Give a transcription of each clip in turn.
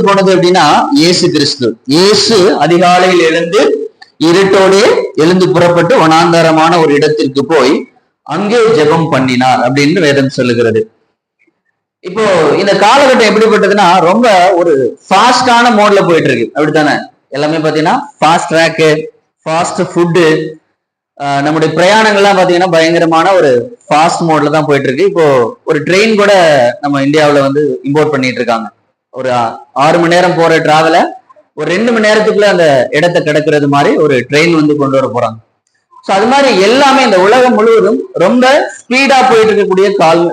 போனது அப்படின்னா இயேசு கிறிஸ்து. இயேசு அதிகாலையில் எழுந்து இருட்டோடு எழுந்து புறப்பட்டு வனாந்தரமான ஒரு இடத்திற்கு போய் அங்கே ஜெபம் பண்ணினார் அப்படின்னு வேதம் சொல்லுகிறது. இப்போ இந்த காலகட்டம் எப்படிப்பட்டதுன்னா ரொம்ப ஒரு ஃபாஸ்டான மோட்ல போயிட்டு இருக்கு, அப்படித்தானே? எல்லாமே பாத்தீங்கன்னா ஃபாஸ்ட் ட்ராக்கு, ஃபாஸ்ட் ஃபுட்டு, நம்முடைய பிரயாணங்கள்லாம் பாத்தீங்கன்னா பயங்கரமான ஒரு ஃபாஸ்ட் மோட்ல தான் போயிட்டு இருக்கு. இப்போ ஒரு ட்ரெயின் கூட நம்ம இந்தியாவில வந்து இம்போர்ட் பண்ணிட்டு இருக்காங்க. ஒரு 6 மணி நேரம் போற டிராவல ஒரு 2 மணி நேரத்துக்குள்ள அந்த இடத்தை கிடக்கிறது மாதிரி ஒரு ட்ரெயின் வந்து கொண்டு வர போறாங்க. ஸோ அது மாதிரி எல்லாமே இந்த உலகம் முழுவதும் ரொம்ப ஸ்பீடா போயிட்டு இருக்கக்கூடிய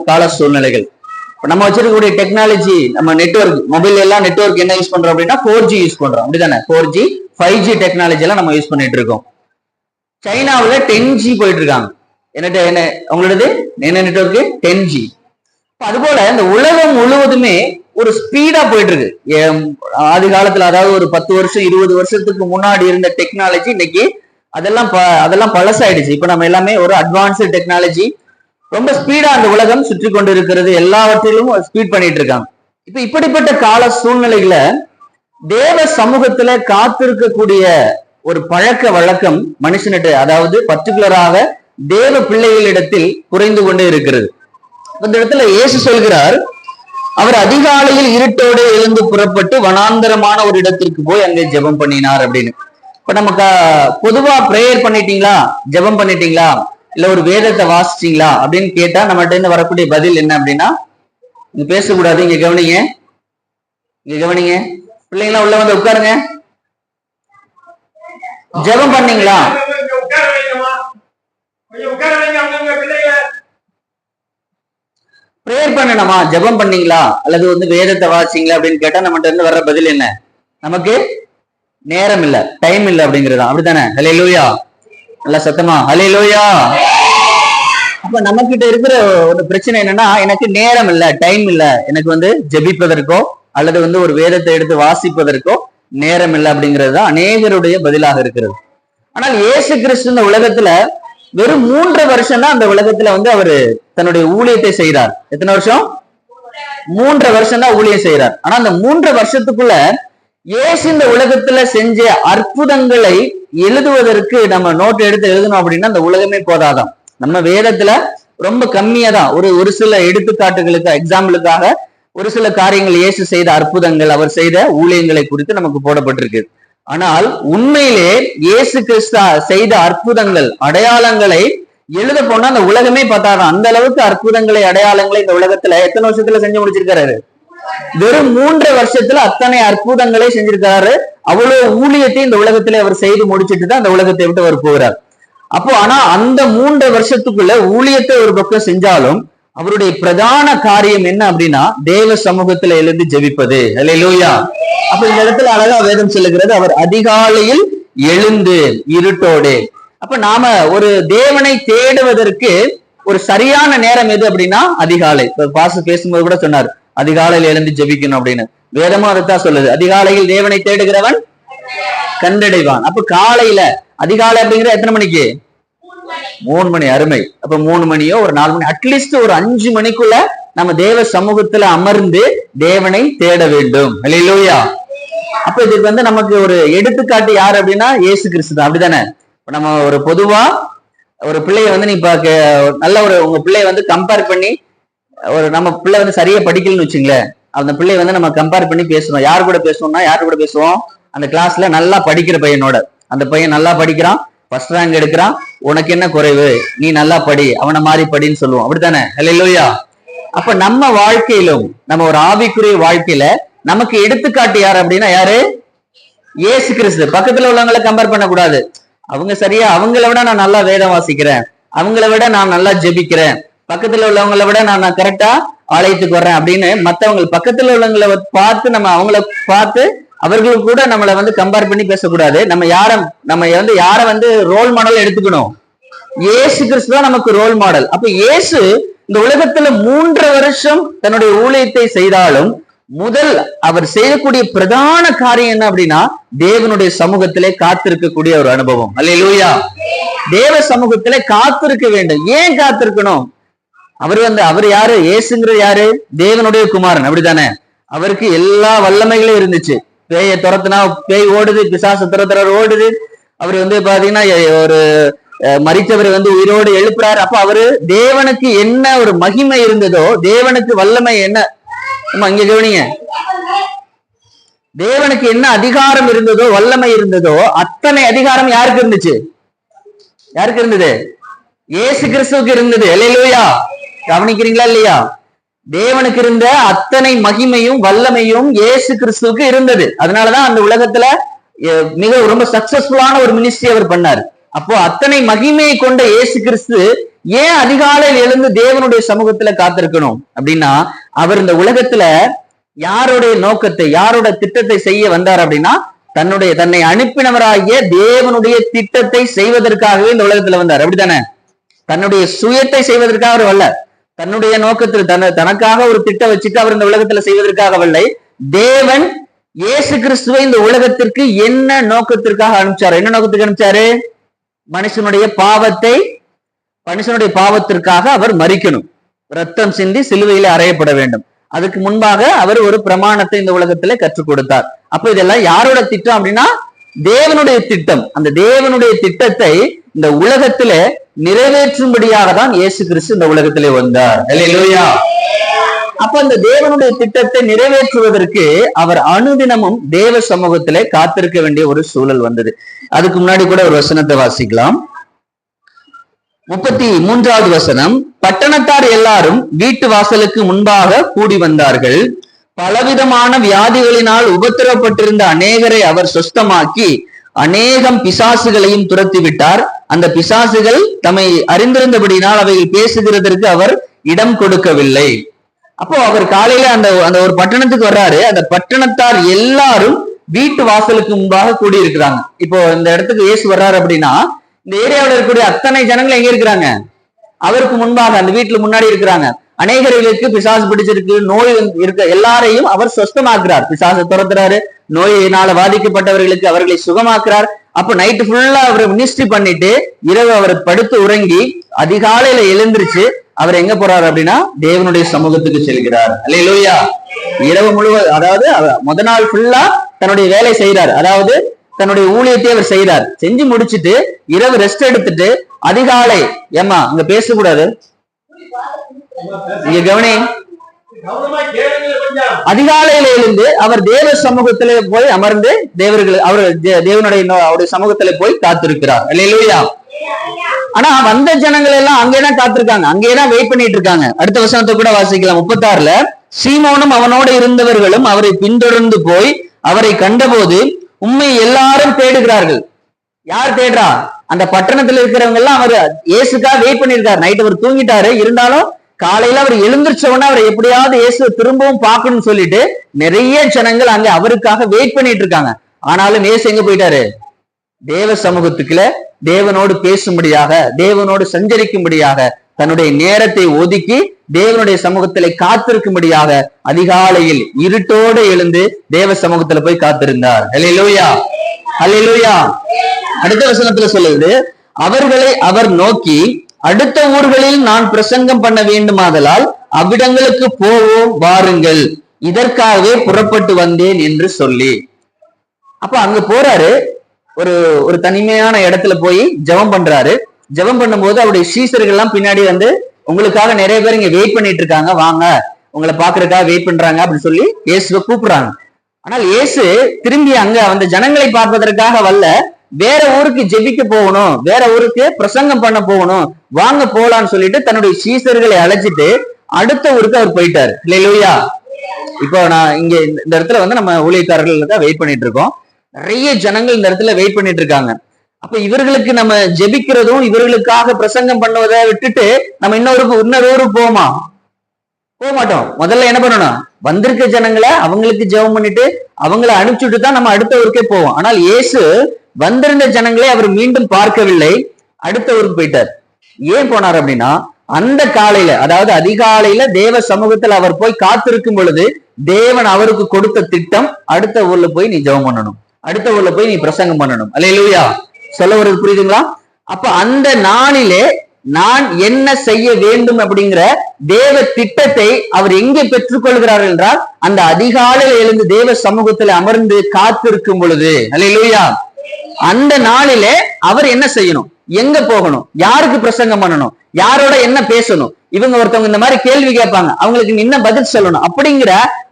கால சூழ்நிலைகள். இப்போ நம்ம வச்சிருக்கக்கூடிய டெக்னாலஜி, நம்ம நெட்வொர்க், மொபைல் எல்லாம் நெட்வொர்க் என்ன யூஸ் பண்றோம் அப்படின்னா 4G யூஸ் பண்றோம், அப்படிதானே? 4G 5G டெக்னாலஜி எல்லாம் நம்ம யூஸ் பண்ணிட்டு இருக்கோம். சைனாவில் 10G போயிட்டு இருக்காங்க. என்ன உங்களோடது என்ன நெட்வொர்க்? 10G. அதுபோல இந்த உலகம் முழுவதுமே ஒரு ஸ்பீடா போயிட்டு இருக்கு. ஆதி காலத்துல, அதாவது ஒரு 10 வருஷம் 20 வருஷத்துக்கு முன்னாடி இருந்த டெக்னாலஜி இன்னைக்கு அதெல்லாம் பழசாயிடுச்சு. இப்ப நம்ம எல்லாமே ஒரு அட்வான்ஸ்டு டெக்னாலஜி, ரொம்ப ஸ்பீடா அந்த உலகம் சுற்றி கொண்டு இருக்கிறது, எல்லாவற்றிலும் ஸ்பீட் பண்ணிட்டு இருக்காங்க. இப்ப இப்படிப்பட்ட கால சூழ்நிலைகளை தேவ சமூகத்துல காத்திருக்கக்கூடிய ஒரு பழக்க வழக்கம் மனுஷனிட்ட, அதாவது பர்டிகுலராக தேவ பிள்ளைகளிடத்தில் குறைந்து கொண்டே இருக்கிறது. இந்த இடத்துல இயேசு சொல்கிறார், அவர் அதிகாலையில் இருட்டோடு எழுந்து புறப்பட்டு வனாந்தரமான ஒரு இடத்திற்கு போய் அங்கே ஜெபம் பண்ணினார் அப்படின்னு. இப்ப நமக்கு பொதுவா பிரேயர் பண்ணிட்டீங்களா, ஜெபம் பண்ணிட்டீங்களா, இல்ல ஒரு வேதத்தை வாசிச்சீங்களா அப்படின்னு கேட்டா நம்மகிட்ட இருந்து வரக்கூடிய பதில் என்ன அப்படின்னா, இங்க பேசக்கூடாது, இங்க கவனிங்க, இங்க கவனிங்க, பிள்ளைங்களா உள்ள வந்து உட்காருங்க, ஜெபம் பண்ணீங்களா, பிரேயர் பண்ணணுமா, ஜெபம் பண்ணீங்களா, அல்லது வந்து வேதத்தை வாசிங்களா அப்படின்னு கேட்டா நம்மகிட்ட இருந்து வர்ற பதில் என்ன? நமக்கு நேரம் இல்ல, டைம் இல்ல அப்படிங்கிறது. அப்படித்தானே? ஹல்லேலூயா, நல்லா சத்தமா ஹல்லேலூயா. அப்ப நம்ம கிட்ட இருக்கிற ஒரு பிரச்சனை என்னன்னா, எனக்கு நேரம் இல்ல, டைம் இல்ல, எனக்கு வந்து ஜெபிப்பதற்கோ அல்லது வந்து ஒரு வேதத்தை எடுத்து வாசிப்பதற்கோ நேரம் இல்லை அப்படிங்கிறது தான் அநேகருடைய பதிலாக இருக்கிறது. ஆனால் இயேசு கிறிஸ்து இந்த உலகத்துல வெறும் 3 வருஷம் தான் அந்த உலகத்துல வந்து அவரு தன்னுடைய ஊழியத்தை செய்கிறார். எத்தனை வருஷம்? 3 வருஷம் தான் ஊழியம் செய்கிறார். ஆனா அந்த 3 வருஷத்துக்குள்ள இயேசு இந்த உலகத்துல செஞ்ச அற்புதங்களை எழுதுவதற்கு நம்ம நோட் எடுத்து எழுதணும் அப்படின்னா அந்த உலகமே போதாதான். நம்ம வேதத்துல ரொம்ப கம்மியா தான் ஒரு சில எடுத்துக்காட்டுகளுக்கு, எக்ஸாம்பிளுக்காக ஒரு சில காரியங்கள், இயேசு செய்த அற்புதங்கள், அவர் செய்த ஊழியங்களை குறித்து நமக்கு போடப்பட்டிருக்கு. ஆனால் உண்மையிலே இயேசு கிறிஸ்து செய்த அற்புதங்கள், அடையாளங்களை எழுத போனா அந்த உலகமே பார்த்தாதான். அந்த அளவுக்கு அற்புதங்களை, அடையாளங்களை இந்த உலகத்துல எத்தனை வருஷத்துல செஞ்சு முடிச்சிருக்காரு? வெறும் 3 வருஷத்துல அத்தனை அற்புதங்களை செஞ்சிருக்காரு. அவ்வளவு ஊழியத்தை இந்த உலகத்துல அவர் செய்து முடிச்சுட்டு தான் அந்த உலகத்தை விட்டு அவர் போகிறார். அப்போ ஆனா அந்த 3 வருஷத்துக்குள்ள ஊழியத்தை ஒரு பக்கம் செஞ்சாலும் அவருடைய பிரதான காரியம் என்ன அப்படின்னா தேவ சமூகத்துல எழுந்து ஜெபிப்பது. ஹல்லேலூயா. அப்ப இந்த இடத்துல அழகா வேதம் சொல்லுகிறது, அவர் அதிகாலையில் எழுந்து இருட்டோடு. அப்ப நாம ஒரு தேவனை தேடுவதற்கு ஒரு சரியான நேரம் எது அப்படின்னா அதிகாலை. பாச பேசும்போது கூட சொன்னார், அதிகாலையில் எழுந்து ஜெபிக்கணும் அப்படின்னு. வேதமும் அதைத்தான் சொல்லுது, அதிகாலையில் தேவனை தேடுகிறவன் கண்டடைவான். அப்ப காலையில அதிகாலை அப்படிங்கிற எத்தனை மணிக்கு? 3 மணி. அருமை. அப்ப 3 மணியோ ஒரு 4 மணி, அட்லீஸ்ட் ஒரு 5 மணிக்குள்ள நம்ம தேவ சமூகத்துல அமர்ந்து தேவனை தேட வேண்டும். ஹல்லேலூயா. அப்ப இதுக்கு வந்து நமக்கு ஒரு எடுத்துக்காட்டு யாரு அப்படின்னா இயேசு கிறிஸ்து தான். அப்படிதானே? நம்ம ஒரு பொதுவா ஒரு பிள்ளைய வந்து நீ நல்ல உங்க பிள்ளைய வந்து கம்பேர் பண்ணி, நம்ம பிள்ளை வந்து சரியா படிக்கலன்னு வச்சுங்களேன், அந்த பிள்ளைய வந்து நம்ம கம்பேர் பண்ணி பேசணும். யாரு கூட பேசுவோம்னா, யாரு கூட பேசுவோம்? அந்த கிளாஸ்ல நல்லா படிக்கிற பையனோட. அந்த பையன் நல்லா படிக்கிறான், ஃபர்ஸ்ட் ரேங்க் எடுக்கிறான், உனக்கு என்ன குறைவு, நீ நல்லா படி, அவனை மாதிரி படின்னு சொல்லுவோம். அப்படித்தானே? ஹல்லேலூயா. அப்ப நம்ம வாழ்க்கையிலும், நம்ம ஒரு ஆவிக்குரிய வாழ்க்கையில நமக்கு எடுத்துக்காட்டு யாரு அப்படின்னா யாரு? இயேசு கிறிஸ்து. பக்கத்துல உள்ளவங்களை கம்பேர் பண்ணக்கூடாது. அவங்க சரியா, அவங்கள விட நான் நல்லா வேதம் வாசிக்கிறேன், அவங்கள விட நான் நல்லா ஜெபிக்கிறேன், பக்கத்துல உள்ளவங்களை விட நான் கரெக்டா ஆலயத்துக்கு வர்றேன் அப்படின்னு மத்தவங்க பக்கத்துல உள்ளவங்களை பார்த்து நம்ம அவங்கள பார்த்து அவர்களுக்கு கூட நம்மளை வந்து கம்பேர் பண்ணி பேசக்கூடாது. நம்ம யார வந்து ரோல் மாடல் எடுத்துக்கணும்? இயேசு கிறிஸ்து தான் நமக்கு ரோல் மாடல். அப்ப இயேசு இந்த உலகத்துல 3 வருஷம் தன்னுடைய ஊழியத்தை செய்தாலும் முதல் அவர் செய்யக்கூடிய பிரதான காரியம் என்ன அப்படின்னா தேவனுடைய சமூகத்திலே காத்திருக்கக்கூடிய ஒரு அனுபவம். அல்லேலூயா. தேவ சமூகத்திலே காத்திருக்க வேண்டும். ஏன் காத்திருக்கணும்? அவர் யாரு? இயேசுங்கிறது யாரு? தேவனுடைய குமாரன். அப்படித்தானே? அவருக்கு எல்லா வல்லமைகளும் இருந்துச்சு. பேயை துரத்துனா பேய் ஓடுது, பிசாசு துரத்துறவர் ஓடுது. அவர் பாத்தீங்கன்னா ஒரு மரித்தவரை உயிரோடு எழுப்புறாரு. அப்ப அவரு தேவனுக்கு என்ன ஒரு மகிமை இருந்ததோ, தேவனுக்கு வல்லமை என்ன, இங்க கவனிங்க, தேவனுக்கு என்ன அதிகாரம் இருந்ததோ, வல்லமை இருந்ததோ, அத்தனை அதிகாரம் யாருக்கு இருந்துச்சு? யாருக்கு இருந்தது? இயேசு கிறிஸ்துவுக்கு இருந்தது. அல்லேலூயா. கவனிக்கிறீங்களா இல்லையா? தேவனுக்கு இருந்த அத்தனை மகிமையும் வல்லமையும் இயேசு கிறிஸ்துவுக்கு இருந்தது. அதனாலதான் அந்த உலகத்துல மிக ரொம்ப சக்சஸ்ஃபுல்லான ஒரு மினிஸ்ட்ரி அவர் பண்ணார். அப்போ அத்தனை மகிமையை கொண்ட இயேசு கிறிஸ்து ஏன் அதிகாலையில் எழுந்து தேவனுடைய சமூகத்துல காத்திருக்கணும் அப்படின்னா, அவர் இந்த உலகத்துல யாருடைய நோக்கத்தை, யாரோட திட்டத்தை செய்ய வந்தார் அப்படின்னா, தன்னை அனுப்பினவராகிய தேவனுடைய திட்டத்தை செய்வதற்காகவே இந்த உலகத்துல வந்தார். அப்படித்தானே? தன்னுடைய சுயத்தை செய்வதற்காக அவர் வரல. தன்னுடைய நோக்கத்தில் தனக்காக ஒரு திட்டம் வச்சுட்டு அவர் இந்த உலகத்துல செய்வதற்காக வரலை. தேவன் இயேசு கிறிஸ்துவை இந்த உலகத்திற்கு என்ன நோக்கத்திற்காக அனுப்பிச்சாரு? என்ன நோக்கத்துக்கு அனுப்பிச்சாரு? மனுஷனுடைய பாவத்திற்காக அவர் மரிக்கணும், ரத்தம் சிந்தி சிலுவையில அறையப்பட வேண்டும். அதுக்கு முன்பாக அவர் ஒரு பிரமாணத்தை இந்த உலகத்துல கற்றுக் கொடுத்தார். அப்ப இதெல்லாம் யாரோட திட்டம் அப்படின்னா, தேவனுடைய திட்டம். அந்த தேவனுடைய திட்டத்தை இந்த உலகத்தில நிறைவேற்றும்படியாக தான் இயேசு கிறிஸ்து இந்த உலகத்திலே வந்தார். அல்லேலூயா. அப்ப அந்த தேவனுடைய திட்டத்தை நிறைவேற்றுவதற்கு அவர் அனுதினமும் தேவ சமூகத்திலே காத்திருக்க வேண்டிய ஒரு சூழல் வந்தது. அதுக்கு முன்னாடி கூட ஒரு வசனத்தை வாசிக்கலாம். 33வது வசனம், பட்டணத்தார் எல்லாரும் வீட்டு வாசலுக்கு முன்பாக கூடி வந்தார்கள். பலவிதமான வியாதிகளினால் உபத்திரப்பட்டிருந்த அநேகரை அவர் சுஸ்தமாக்கி அநேகம் பிசாசுகளையும் துரத்தி விட்டார். அந்த பிசாசுகள் தம்மை அறிந்திருந்தபடினால் அவைகள் பேசுகிறதற்கு அவர் இடம் கொடுக்கவில்லை. அப்போ அவர் காலையில அந்த ஒரு பட்டணத்துக்கு வர்றாரு. அந்த பட்டணத்தார் எல்லாரும் வீட்டு வாசலுக்கு முன்பாக கூடி இருக்கிறாங்க. இப்போ இந்த இடத்துக்கு இயேசு வர்றாரு அப்படின்னா, இந்த ஏரியாவில் இருக்கக்கூடிய அத்தனை ஜனங்கள் எங்க இருக்கிறாங்க? அவருக்கு முன்பாக அந்த வீட்டுல முன்னாடி இருக்கிறாங்க. அநேகர்களுக்கு பிசாசு பிடிச்சிருக்கு, நோய் இருக்க எல்லாரையும் அவர் சொஸ்தமாக்குறார். பிசாசு துரத்துறாரு, நோயினால பாதிக்கப்பட்டவர்களுக்கு அவர்களை சுகமாக்குறார். அப்ப நைட்டு ஃபுல்லா அவர் மினிஸ்ட்ரி பண்ணிட்டு இரவு அவர் படுத்து உறங்கி அதிகாலையில எழுந்திருச்சு அவர் எங்க போறாரு அப்படின்னா, தேவனுடைய சமூகத்துக்கு செல்கிறார். அல்லேலூயா. இரவு முழுவதும், அதாவது முத நாள் ஃபுல்லா தன்னுடைய வேலை செய்யறார், அதாவது தன்னுடைய ஊழியத்தை அவர் செய்யறார். செஞ்சு முடிச்சுட்டு இரவு ரெஸ்ட் எடுத்துட்டு அதிகாலை, ஏமா அங்க பேசக்கூடாது, இங்க கவனி, அதிகாலையில இருந்து அவர் தேவ சமூகத்திலே போய் அமர்ந்து தேவனுடைய சமூகத்திலே போய் காத்திருக்கிறார். அல்லேலூயா. ஆனா வந்த ஜனங்கள் எல்லாம் அங்கேதான் காத்திருக்காங்க, அங்கேதான் வெயிட் பண்ணிட்டு இருக்காங்க. அடுத்த வசனத்தை கூட வாசிக்கலாம். 36ல, சீமோனும் அவனோடு இருந்தவர்களும் அவரை பின்தொடர்ந்து போய் அவரை கண்டபோது உம்மை எல்லாரும் தேடுகிறார்கள். யார் தேடுறா? அந்த பட்டணத்துல இருக்கிறவங்க எல்லாம் அவர் இயேசுக்காக வெயிட் பண்ணிருக்காரு. நைட் அவர் தூங்கிட்டாரு, இருந்தாலும் காலையில அவர் எழுந்திருச்ச உடனே அவரை எப்படியாவது இயேசு திரும்பவும் பார்க்கணும்னு சொல்லிட்டு நிறைய ஜனங்கள் அங்க அவருக்காக வெயிட் பண்ணிட்டு இருக்காங்க. ஆனாலும் இயேசு எங்க போயிட்டாரு? தேவ சமூகத்துக்குள்ள தேவனோடு பேசும்படியாக, தேவனோடு சஞ்சரிக்கும்படியாக தன்னுடைய நேரத்தை ஒதுக்கி தேவனுடைய சமூகத்திலே காத்திருக்கும்படியாக அதிகாலையில் இருட்டோடு எழுந்து தேவ சமூகத்துல போய் காத்திருந்தார். அல்லேலூயா, அல்லேலூயா. அடுத்த வசனத்துல சொல்லுது, அவர்களை அவர் நோக்கி, அடுத்த ஊர்களில் நான் பிரசங்கம் பண்ண வேண்டுமாதலால் அவ்விடங்களுக்கு போவோம் வாருங்கள், இதற்காகவே புறப்பட்டு வந்தேன் என்று சொல்லி. அப்ப அங்க போறாரு, ஒரு தனிமையான இடத்துல போய் ஜெபம் பண்றாரு. ஜெபம் பண்ணும்போது அவருடைய சீசர்கள் எல்லாம் பின்னாடி உங்களுக்காக நிறைய பேர் இங்க வெயிட் பண்ணிட்டு இருக்காங்க, வாங்க உங்களை பாக்குறதுக்காக வெயிட் பண்றாங்க அப்படின்னு சொல்லி இயேசுவை கூப்பிடுறாங்க. ஆனால் இயேசு திரும்பி அங்க அந்த ஜனங்களை பார்ப்பதற்காக வரல, வேற ஊருக்கு ஜெபிக்க போகணும், வேற ஊருக்கு பிரசங்கம் பண்ண போகணும், வாங்க போலான்னு சொல்லிட்டு தன்னுடைய சீசர்களை அழைச்சிட்டு அடுத்த ஊருக்கு அவர் போயிட்டாரு. இல்லையா? இப்போ நான் இங்க இந்த இடத்துல நம்ம ஊழியக்காரர்கள் தான் வெயிட் பண்ணிட்டு இருக்கோம். நிறைய ஜனங்கள் இந்த இடத்துல வெயிட் பண்ணிட்டு இருக்காங்க. அப்ப இவர்களுக்கு நம்ம ஜெபிக்கிறதும் இவர்களுக்காக பிரசங்கம் பண்ணுவதை விட்டுட்டு நம்ம இன்னொரு ஊருக்கு போக மாட்டோம். முதல்ல என்ன பண்ணணும்? வந்திருக்க ஜனங்களை அவங்களுக்கு ஜெபம் பண்ணிட்டு அவங்களை அனுப்பிச்சுட்டு தான் நம்ம அடுத்த ஊருக்கே போவோம். ஆனால் இயேசு வந்திருந்த ஜனங்களை அவர் மீண்டும் பார்க்கவில்லை, அடுத்த ஊருக்கு போயிட்டார். ஏன் போனார் அப்படின்னா, அந்த காலையில, அதாவது அதிகாலையில தேவ சமூகத்தில் அவர் போய் காத்திருக்கும் பொழுது தேவன் அவருக்கு கொடுத்த திட்டம், அடுத்த ஊர்ல போய் நீ ஜெபம் பண்ணணும், அடுத்த ஊர்ல போய் நீ பிரசங்கம் பண்ணணும். அல்லேலூயா. சொல்ல வருது புரியுதுங்களா? அப்ப அந்த நாளிலே நான் என்ன செய்ய வேண்டும் அப்படிங்கிற தேவ திட்டத்தை அவர் எங்கே பெற்றுக்கொள்கிறார் என்றால் அந்த அதிகாலையில் எழுந்து தேவ சமூகத்தில் அமர்ந்து காத்திருக்கும் பொழுது. அல்லேலூயா. அந்த நாளிலே அவர் என்ன செய்யணும், எங்க போகணும், யாருக்கு பிரசங்கம் பண்ணணும், யாரோட என்ன பேசணும், இவங்க ஒருத்தவங்க இந்த மாதிரி கேள்வி கேட்பாங்க, அவங்களுக்கு என்ன பதில் சொல்லணும் அப்படிங்கிற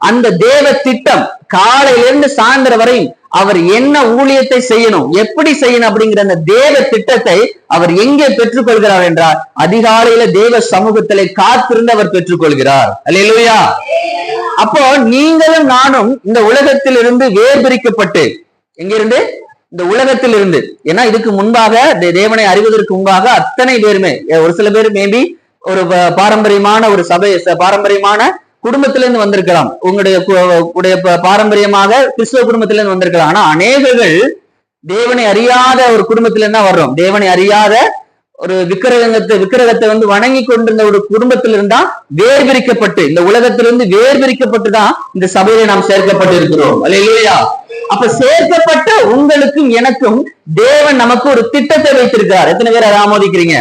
அந்த தேவ திட்டம் காலையிலிருந்து சாயந்தரம் வரையும் அவர் என்ன ஊழியத்தை செய்யணும், எப்படி செய்யணும் அப்படிங்கிற அந்த தேவ திட்டத்தை அவர் எங்கே பெற்றுக்கொள்கிறார் என்றால் அதிகாலையில தேவ சமூகத்திலே காத்திருந்து அவர் பெற்றுக்கொள்கிறார். அல்லேலூயா. அப்போ நீங்களும் நானும் இந்த உலகத்திலிருந்து வேர்பிரிக்கப்பட்டு, எங்கிருந்து, இந்த உலகத்தில் இருந்து. ஏன்னா இதுக்கு முன்பாக தேவனை அறிவதற்கு முன்பாக அத்தனை பேருமே, ஒரு சில பேர் மேபி ஒரு பாரம்பரியமான ஒரு சபை பாரம்பரியமான குடும்பத்திலிருந்து வந்திருக்கலாம், உங்களுடைய பாரம்பரியமாக கிறிஸ்துவ குடும்பத்திலிருந்து வந்திருக்கலாம். ஆனா அநேகர்கள் தேவனை அறியாத ஒரு குடும்பத்திலிருந்து தான் வர்றோம். தேவனை அறியாத ஒரு விக்கிரகத்தை வந்து வணங்கி கொண்டிருந்த ஒரு குடும்பத்திலிருந்தா வேர்பிரிக்கப்பட்டு, இந்த உலகத்திலிருந்து வேர்பிரிக்கப்பட்டு தான் இந்த சபையில நாம் சேர்க்கப்பட்டு இருக்கிறோம். அல்லேலூயா. அப்ப சேர்க்கப்பட்ட உங்களுக்கும் எனக்கும் தேவன் நமக்கு ஒரு திட்டத்தை வைத்திருக்கிறார். எத்தனை பேர் அதை ஆமோதிக்கிறீங்க?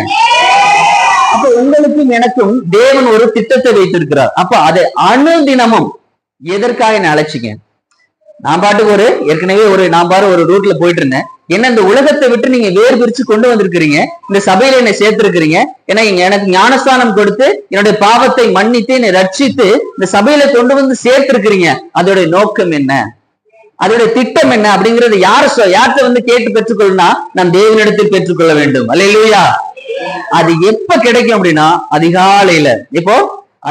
அப்ப உங்களுக்கும் எனக்கும் தேவன் ஒரு திட்டத்தை வைத்திருக்கிறார். அப்ப அதை அனுதினமும் எதற்காக என்ன அழைச்சிங்க? நான் பாட்டுக்கு ஏற்கனவே நான் ஒரு ரூட்ல போயிட்டு இருந்தேன். என்ன இந்த உலகத்தை விட்டு நீங்க வேறு பிரிச்சு கொண்டு வந்திருக்கிறீங்க, இந்த சபையில என்னை சேர்த்திருக்கிறீங்க, ஏன்னா எனக்கு ஞானஸ்தானம் கொடுத்து என்னுடைய பாவத்தை மன்னித்து என்னை ரட்சித்து இந்த சபையில கொண்டு வந்து சேர்த்திருக்கிறீங்க. அதோடைய நோக்கம் என்ன, அதோடைய திட்டம் என்ன அப்படிங்கறது யார்கிட்ட வந்து கேட்டு பெற்றுக்கொள்ளனா நாம் தேவனிடத்தில் பெற்றுக்கொள்ள வேண்டும். அல்லேலூயா. அது எப்ப கிடைக்கும் அப்படின்னா அதிகாலையில. இப்போ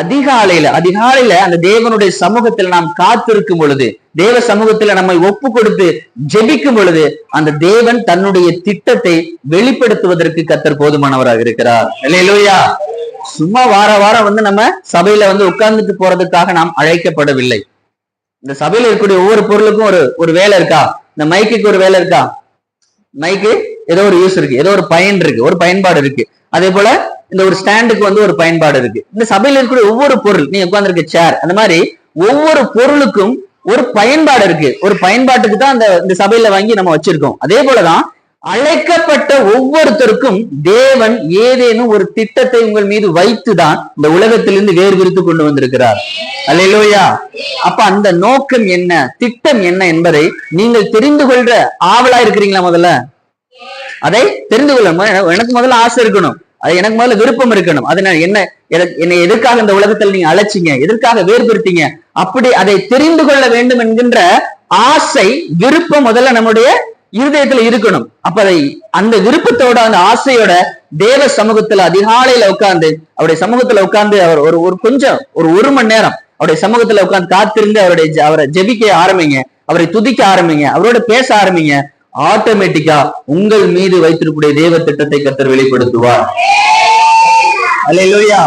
அதிகாலையில அந்த தேவனுடைய சமூகத்தில் நாம் காத்திருக்கும் பொழுது, தேவ சமூகத்துல நம்மை ஒப்பு கொடுத்து ஜெபிக்கும் பொழுது அந்த தேவன் தன்னுடைய திட்டத்தை வெளிப்படுத்துவதற்கு கர்த்தர் போதுமானவராக இருக்கிறார். அல்லேலூயா. சும்மா வாரம் வந்து நம்ம சபையில வந்து உட்கார்ந்துட்டு போறதுக்காக நாம் அழைக்கப்படவில்லை. இந்த சபையில இருக்கக்கூடிய ஒவ்வொரு பொருளுக்கும் ஒரு வேலை இருக்கா? இந்த மைக்குக்கு ஒரு வேலை இருக்கா? மைக்கு ஏதோ ஒரு யூஸ் இருக்கு, ஏதோ ஒரு பயன் இருக்கு, ஒரு பயன்பாடு இருக்கு. அதே போல இந்த ஒரு ஸ்டாண்டுக்கு வந்து ஒரு பயன்பாடு இருக்கு. இந்த சபையில இருக்கக்கூடிய ஒவ்வொரு பொருள், நீ உட்கார்ந்துருக்க சேர், அந்த மாதிரி ஒவ்வொரு பொருளுக்கும் ஒரு பயன்பாடு இருக்கு. ஒரு பயன்பாட்டுக்கு தான் இந்த சபையில வாங்கி நம்ம வச்சிருக்கோம். அதே போலதான் அழைக்கப்பட்ட ஒவ்வொருத்தருக்கும் தேவன் ஏதேனும் ஒரு திட்டத்தை உங்கள் மீது வைத்துதான் இந்த உலகத்திலிருந்து வேறு விரித்து கொண்டு வந்திருக்கிறார். அல்லேலூயா. அப்ப அந்த நோக்கம் என்ன, திட்டம் என்ன என்பதை நீங்கள் தெரிந்து கொள்ற ஆவலா இருக்கிறீங்களா? முதல்ல அதை தெரிந்து கொள்ள எனக்கு முதல்ல ஆசை இருக்கணும், அது எனக்கு முதல்ல விருப்பம் இருக்கணும். அதனால என்னை எதற்காக இந்த உலகத்தில் நீங்க அழைச்சிங்க, எதற்காக வேறுபடுத்தீங்க, அப்படி அதை தெரிந்து கொள்ள வேண்டும் என்கின்ற ஆசை, விருப்பம் முதல்ல நம்முடைய இருதயத்துல இருக்கணும். அப்ப அந்த விருப்பத்தோட அந்த ஆசையோட தேவ சமூகத்துல அதிகாலையில உட்கார்ந்து அவருடைய சமூகத்துல உட்கார்ந்து அவர் ஒரு மணி நேரம் அவருடைய சமூகத்துல உட்கார்ந்து காத்திருந்து அவரை ஜெபிக்க ஆரம்பிங்க, அவரை துதிக்க ஆரம்பிங்க, அவரோட பேச ஆரம்பிங்க. ஆட்டோமேட்டிக்கா உங்கள் மீது வைத்திருக்கக்கூடிய தேவ திட்டத்தை கர்த்தர் வெளிப்படுத்துவார். அல்லேலூயா.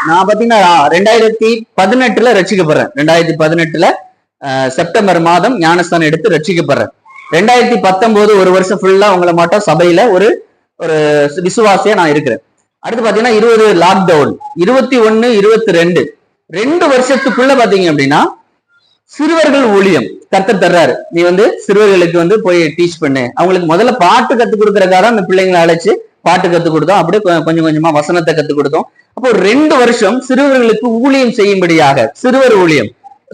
நான் பாத்தீங்கன்னா 2018 ரட்சிக்கப்படுறேன். 2018 செப்டம்பர் மாதம் ஞானஸ்தானம் எடுத்து ரட்சிக்கப்படுறேன். 2019 ஒரு வருஷம் ஃபுல்லா உங்களை மட்டும் சபையில ஒரு விசுவாசியா நான் இருக்கிறேன். அடுத்து பாத்தீங்கன்னா 20 லாக்டவுன், 21, 22 2 வருஷத்துக்குள்ள பாத்தீங்க அப்படின்னா சிறுவர்கள் ஊழியம் கர்த்தர் தர்றாரு. நீ வந்து சிறுவர்களுக்கு வந்து போய் டீச் பண்ணு, அவங்களுக்கு முதல்ல பாட்டு கத்துக் கொடுக்கறதுக்காக அந்த பிள்ளைங்களை அழைச்சு பாட்டு கத்துக் கொடுத்தோம். அப்படியே கொஞ்சம் கொஞ்சமா வசனத்தை கத்துக் கொடுத்தோம். அப்போ 2 வருஷம் சிறுவர்களுக்கு ஊழியம் செய்யும்படியாக, சிறுவர் ஊழியம்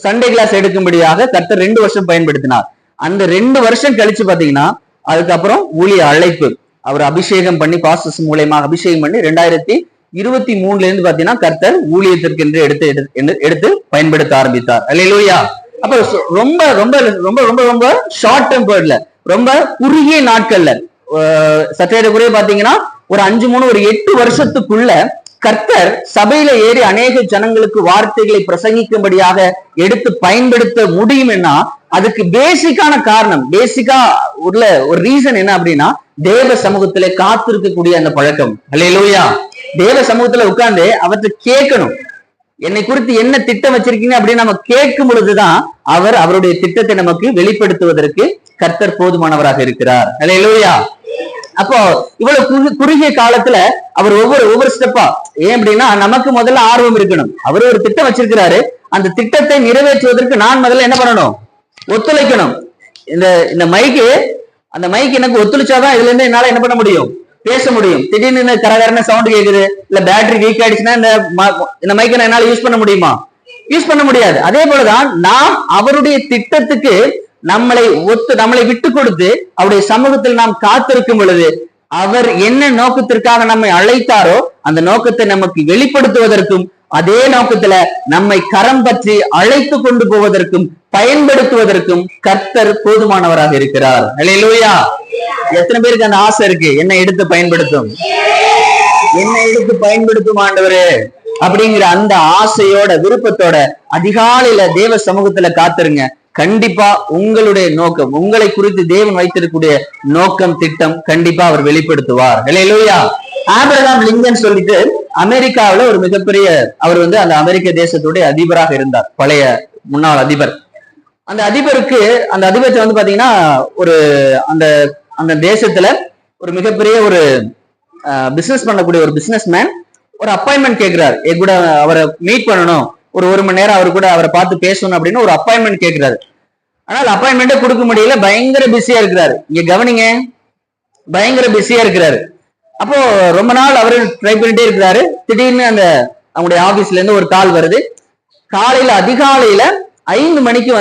சண்டே கிளாஸ் எடுக்கும்படியாக கர்த்தர் 2 வருஷம் பயன்படுத்தினார். அந்த 2 வருஷம் கழிச்சு பாத்தீங்கன்னா அதுக்கப்புறம் ஊழிய அழைப்பு அவர் அபிஷேகம் பண்ணி, பாஸ்டர்ஸ் மூலயமா அபிஷேகம் பண்ணி 2023 இருந்து பாத்தீங்கன்னா கர்த்தர் ஊழியத்திற்கு என்று எடுத்து பயன்படுத்த ஆரம்பித்தார். அல்லேலூயா. அப்ப ரொம்ப ரொம்ப ரொம்ப ரொம்ப ரொம்ப ஷார்ட் டேர்ம் பீரியட்ல, ரொம்ப குறுகிய நாட்கள்ல, சற்றே குறைய பாத்தீங்கன்னா ஒரு 5-3 ஒரு 8 வருஷத்துக்குள்ள கர்த்தர் சபையில ஏறி அநேக ஜனங்களுக்கு வார்த்தைகளை பிரசங்கிக்கும்படியாக எடுத்து பயன்படுத்த முடியும்னா அதுக்கு பேசிக்கான காரணம், பேசிக்கா உள்ள ஒரு ரீசன் என்ன அப்படின்னா தேவ சமூகத்திலே காத்திருக்கக்கூடிய அந்த பழக்கம். அல்லேலூயா. தேவ சமூகத்துல உட்கார்ந்து அவற்றை கேட்கணும். என்னை குறித்து என்ன திட்டம் வச்சிருக்கீங்க அப்படின்னு நம்ம கேட்கும் பொழுதுதான் அவருடைய திட்டத்தை நமக்கு வெளிப்படுத்துவதற்கு கர்த்தர் போதுமானவராக இருக்கிறார். அல்லேலூயா. அப்போ இவ்வளவு குறுகிய காலத்துல அவர் ஒவ்வொரு ஸ்டெப்பா, ஏன் அப்படின்னா நமக்கு முதல்ல ஆர்வம் இருக்கணும். அவரு ஒரு திட்டம் வச்சிருக்கிறாரு, அந்த திட்டத்தை நிறைவேற்றுவதற்கு நான் முதல்ல என்ன பண்ணணும்? ஒத்துழைக்கணும். இந்த மைக்கு, அந்த மைக் எனக்கு ஒத்துழைச்சாதான் இதுல இருந்து என்னால என்ன பண்ண முடியும்? பேச முடியும். திடீர்னு கரகரன சவுண்ட் கேக்குது, இல்ல பேட்டரி வீக் ஆயிடுச்சுன்னா இந்த மைக்கை என்னால யூஸ் பண்ண முடியுமா? யூஸ் பண்ண முடியாது. அதே போலதான் நாம் அவருடைய திட்டத்துக்கு நம்மளை விட்டு கொடுத்து அவருடைய சமூகத்தில் நாம் காத்திருக்கும் பொழுது அவர் என்ன நோக்கத்திற்காக நம்மை அழைத்தாரோ அந்த நோக்கத்தை நமக்கு வெளிப்படுத்துவதற்கும் அதே நோக்கத்துல நம்மை கரம் பற்றி அழைத்து கொண்டு போவதற்கும் பயன்படுத்துவதற்கும் கர்த்தர் போதுமானவராக இருக்கிறார். அல்லேலூயா. எத்தனை பேருக்கு அந்த ஆசை இருக்கு? என்னை எடுத்து பயன்படுத்தும், என்னை எடுத்து பயன்படுத்தும் ஆண்டவரே அப்படிங்கிற அந்த ஆசையோட விருப்பத்தோட அதிகாலையில தேவ சமூகத்துல காத்துருங்க. கண்டிப்பா உங்களுடைய நோக்கம், உங்களை குறித்து தேவன் வைத்திருக்கக்கூடிய நோக்கம், திட்டம் கண்டிப்பா அவர் வெளிப்படுத்துவார். அல்லேலூயா. ஆபிரகாம் லிங்கன் சொல்லிட்டு அமெரிக்காவில ஒரு மிகப்பெரிய அவர் அந்த அமெரிக்க தேசத்துடைய அதிபராக இருந்தார், பழைய முன்னாள் அதிபர். அந்த அதிபத்தை பாத்தீங்கன்னா ஒரு அந்த தேசத்துல ஒரு மிகப்பெரிய ஒரு பிசினஸ் பண்ணக்கூடிய ஒரு பிசினஸ் மேன் ஒரு அப்பாயின்மெண்ட் கேட்கிறாரு. கூட அவரை மீட் பண்ணணும், ஒரு மணி நேரம் அவரை பார்த்து பேசணும் அப்படின்னு ஒரு அப்பாயின்மெண்ட் கேட்கிறாரு. ஆனால் அப்பாயின்மெண்டே கொடுக்க முடியல, பயங்கர பிஸியா இருக்கிறாரு. இங்க கவனிங்க, பயங்கர பிஸியா இருக்கிறாரு. அப்போ ரொம்ப நாள் அவரு ட்ரை பண்ணிட்டே இருக்கிறாரு. திடீர்னு அவங்களுடைய ஆபீஸ்ல இருந்து ஒரு கால் வருது. காலையில அதிகாலையில 5 மணிக்கு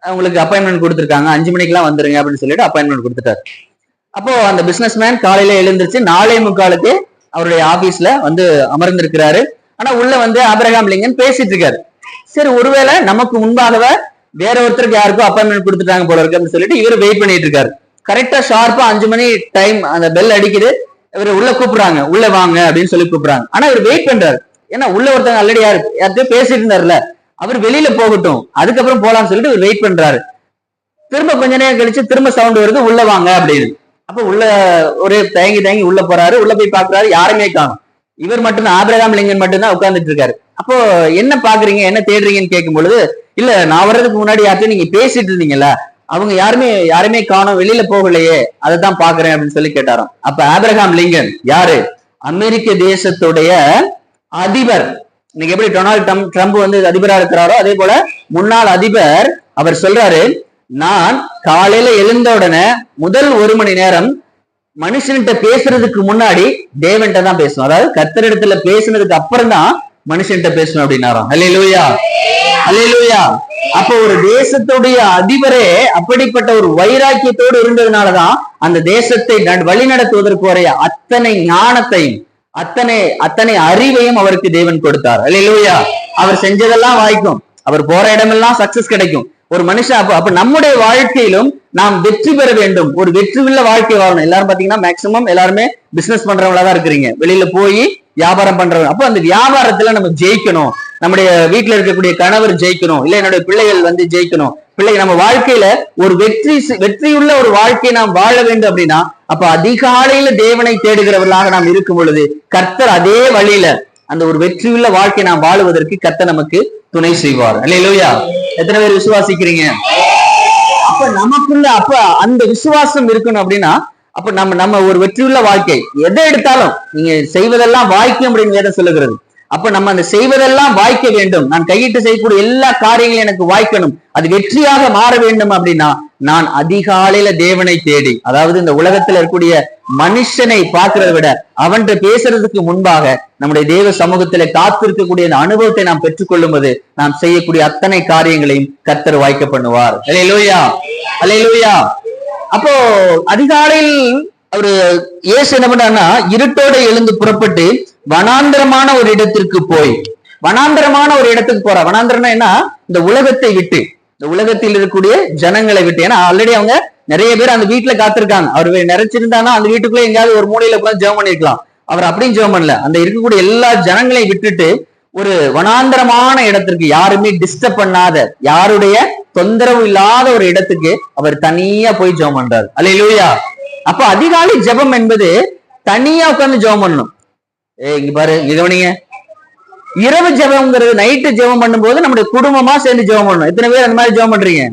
அவங்களுக்கு அப்பாயின்மெண்ட் கொடுத்துருக்காங்க, 5 மணிக்கெல்லாம் வந்துருங்க அப்படின்னு சொல்லிட்டு அப்பாயின்மெண்ட் கொடுத்துட்டாரு. அப்போ அந்த பிசினஸ் மேன் காலையில எழுந்திருச்சு 4:45 அவருடைய ஆபீஸ்ல அமர்ந்திருக்கிறாரு. ஆனா உள்ள ஆபிரகாம் லிங்கன் பேசிட்டு இருக்காரு. சரி, ஒருவேளை நமக்கு முன்பாகவே வேற ஒருத்தருக்கு யாருக்கும் அப்பாயின்மெண்ட் கொடுத்துட்டாங்க போல இருக்கு அப்படின்னு சொல்லிட்டு இவரு வெயிட் பண்ணிட்டு இருக்காரு. கரெக்டா ஷார்ப்பா 5 மணி டைம் அந்த பெல் அடிக்குது. இவர் உள்ள கூப்பிடுறாங்க, உள்ள வாங்க அப்படின்னு சொல்லி கூப்பிடுறாங்க. ஆனா இவர் வெயிட் பண்றாரு. ஏன்னா உள்ள ஒருத்தங்க ஆல்ரெடி யார்கிட்டயும் பேசிட்டு இருந்தாருல, அவர் வெளியில போகட்டும் அதுக்கப்புறம் போலாம்னு சொல்லிட்டு இவர் வெயிட் பண்றாரு. திரும்ப கொஞ்ச நேரம் கழிச்சு திரும்ப சவுண்ட் வருது, உள்ள வாங்க அப்படின்னு. அப்ப உள்ள ஒரே தயங்கி உள்ள போறாரு. உள்ள போய் பாக்குறாரு, யாருமே காணும். இவர் மட்டும்தான், ஆபிரகாம் லிங்கன் மட்டும்தான் உட்கார்ந்துட்டு இருக்காரு. அப்போ என்ன பாக்குறீங்க, என்ன தேடுறீங்கன்னு கேட்கும் பொழுது, இல்ல நான் வர்றதுக்கு முன்னாடி யார்ட்டையும் நீங்க பேசிட்டு இருந்தீங்கல்ல, அவங்க யாருமே காணோம், வெளியில போகலையே, அதைத்தான் பாக்குறேன் அப்படின்னு சொல்லி கேட்டாராம். அப்ப ஆபிரகாம் லிங்கன் யாரு? அமெரிக்க தேசத்துடைய அதிபர். இன்னைக்கு எப்படி டொனால்டு ட்ரம்ப் அதிபரா இருக்கிறாரோ அதே போல முன்னாள் அதிபர். அவர் சொல்றாரு, நான் காலையில எழுந்த உடனே முதல் 1 மணி நேரம் மனுஷன்கிட்ட பேசுறதுக்கு முன்னாடி தேவன்கிட்ட தான் பேசணும். அதாவது கர்த்தரிடத்துல பேசுனதுக்கு அப்புறம் தான் மனுஷன்கிட்ட பேசணும் அப்படின்னாராம். அல்லேலூயா, அல்லேலூயா. அப்ப ஒரு தேசத்துடைய அதிபரே அப்படிப்பட்ட ஒரு வைராக்கியத்தோடு இருந்ததுனாலதான் அந்த தேசத்தை வழி நடத்துவதற்கு வரைய அத்தனை ஞானத்தையும் அத்தனை அறிவையும் அவருக்கு தேவன் கொடுத்தார். அல்லேலூயா. அவர் செஞ்சதெல்லாம் வாய்க்கும், அவர் போற இடமெல்லாம் சக்சஸ் கிடைக்கும். ஒரு மனுஷன் அப்ப நம்முடைய வாழ்க்கையிலும் நாம் வெற்றி பெற வேண்டும், ஒரு வெற்றி உள்ள வாழ்க்கை வாழணும். எல்லாரும் பாத்தீங்கன்னா மேக்சிமம் எல்லாருமே பிசினஸ் பண்றவங்களா தான் இருக்கிறீங்க, வெளியில போய் வியாபாரம் பண்றவங்க. அப்போ அந்த வியாபாரத்துல நம்ம ஜெயிக்கணும், நம்முடைய வீட்டுல இருக்கக்கூடிய கணவர் ஜெயிக்கணும், இல்ல என்னுடைய பிள்ளைகள் ஜெயிக்கணும். நம்ம வாழ்க்கையில ஒரு வெற்றியுள்ள ஒரு வாழ்க்கையை நாம் வாழ வேண்டும் அப்படின்னா அப்ப அதிகாலையில தேவனை தேடுகிறவர்களாக நாம் இருக்கும் பொழுது கர்த்தர் அதே வழியில அந்த ஒரு வெற்றியுள்ள வாழ்க்கை நாம் வாழுவதற்கு கர்த்தர் நமக்கு துணை செய்வார். அல்லேலூயா. எத்தனை பேர் விசுவாசிக்கிறீங்க? அப்ப நமக்குள்ள அந்த விசுவாசம் இருக்கணும் அப்படின்னா அப்ப நம்ம ஒரு வெற்றியுள்ள வாழ்க்கை எதை எடுத்தாலும் நீங்க செய்வதெல்லாம் வாய்க்கும் அப்படின்னு வேதம் சொல்லுகிறது. அப்ப நம்ம அந்த செய்வதெல்லாம் வாய்க்க வேண்டும். நான் கையிட்டு செய்யக்கூடிய எல்லா காரியங்களும் எனக்கு வாய்க்கணும், அது வெற்றியாக மாற வேண்டும் அப்படின்னா நான் அதிகாலையில தேவனை தேடி, அதாவது இந்த உலகத்துல இருக்கக்கூடிய மனுஷனை பார்க்கிறத விட அவன்கிட்ட பேசுறதுக்கு முன்பாக நம்முடைய தேவ சமூகத்தில காத்திருக்கக்கூடிய அந்த அனுபவத்தை நாம் பெற்றுக்கொள்ளும் போது நாம் செய்யக்கூடிய அத்தனை காரியங்களையும் கர்த்தர் வாய்க்க பண்ணுவார். அல்லேலூயா, அல்லேலூயா. அப்போ அதிகாலையில் அவரு இயேசு என்ன பண்றாருன்னா இருட்டோட எழுந்து புறப்பட்டு வனாந்தரமான ஒரு இடத்திற்கு போய், வனாந்தரமான ஒரு இடத்துக்கு போற. வனாந்தரம்னா என்ன? இந்த உலகத்தை விட்டு, இந்த உலகத்தில் இருக்கக்கூடிய ஜனங்களை விட்டு. ஏன்னா ஆல்ரெடி அவங்க நிறைய பேர் அந்த வீட்டுல காத்திருக்காங்க. அவர் நிறைச்சிருந்தாங்கன்னா அந்த வீட்டுக்குள்ள எங்கேயாவது ஒரு மூலையில கூட ஜெபம் பண்ணிருக்கலாம். அவர் அப்படியும் ஜெபம் பண்ணல. அந்த இருக்கக்கூடிய எல்லா ஜனங்களையும் விட்டுட்டு ஒரு வனாந்தரமான இடத்திற்கு, யாருமே டிஸ்டர்ப் பண்ணாத, யாருடைய தொந்தரவு இல்லாத ஒரு இடத்துக்கு அவர் தனியா போய் ஜெபம் பண்றாரு. அல்லேலூயா. அப்ப அதிகாலை ஜெபம் என்பது தனியா உட்கார்ந்து ஜெபம் பண்ணணும். இங்க பாரு, கவனிங்க, இரவு ஜெபம்ங்கிறது நைட்டு ஜெபம் பண்ணும்போது நம்முடைய குடும்பமா சேர்ந்து ஜெபம் பண்ணணும். எத்தனை பேர் அந்த மாதிரி ஜெபம் பண்றீங்க?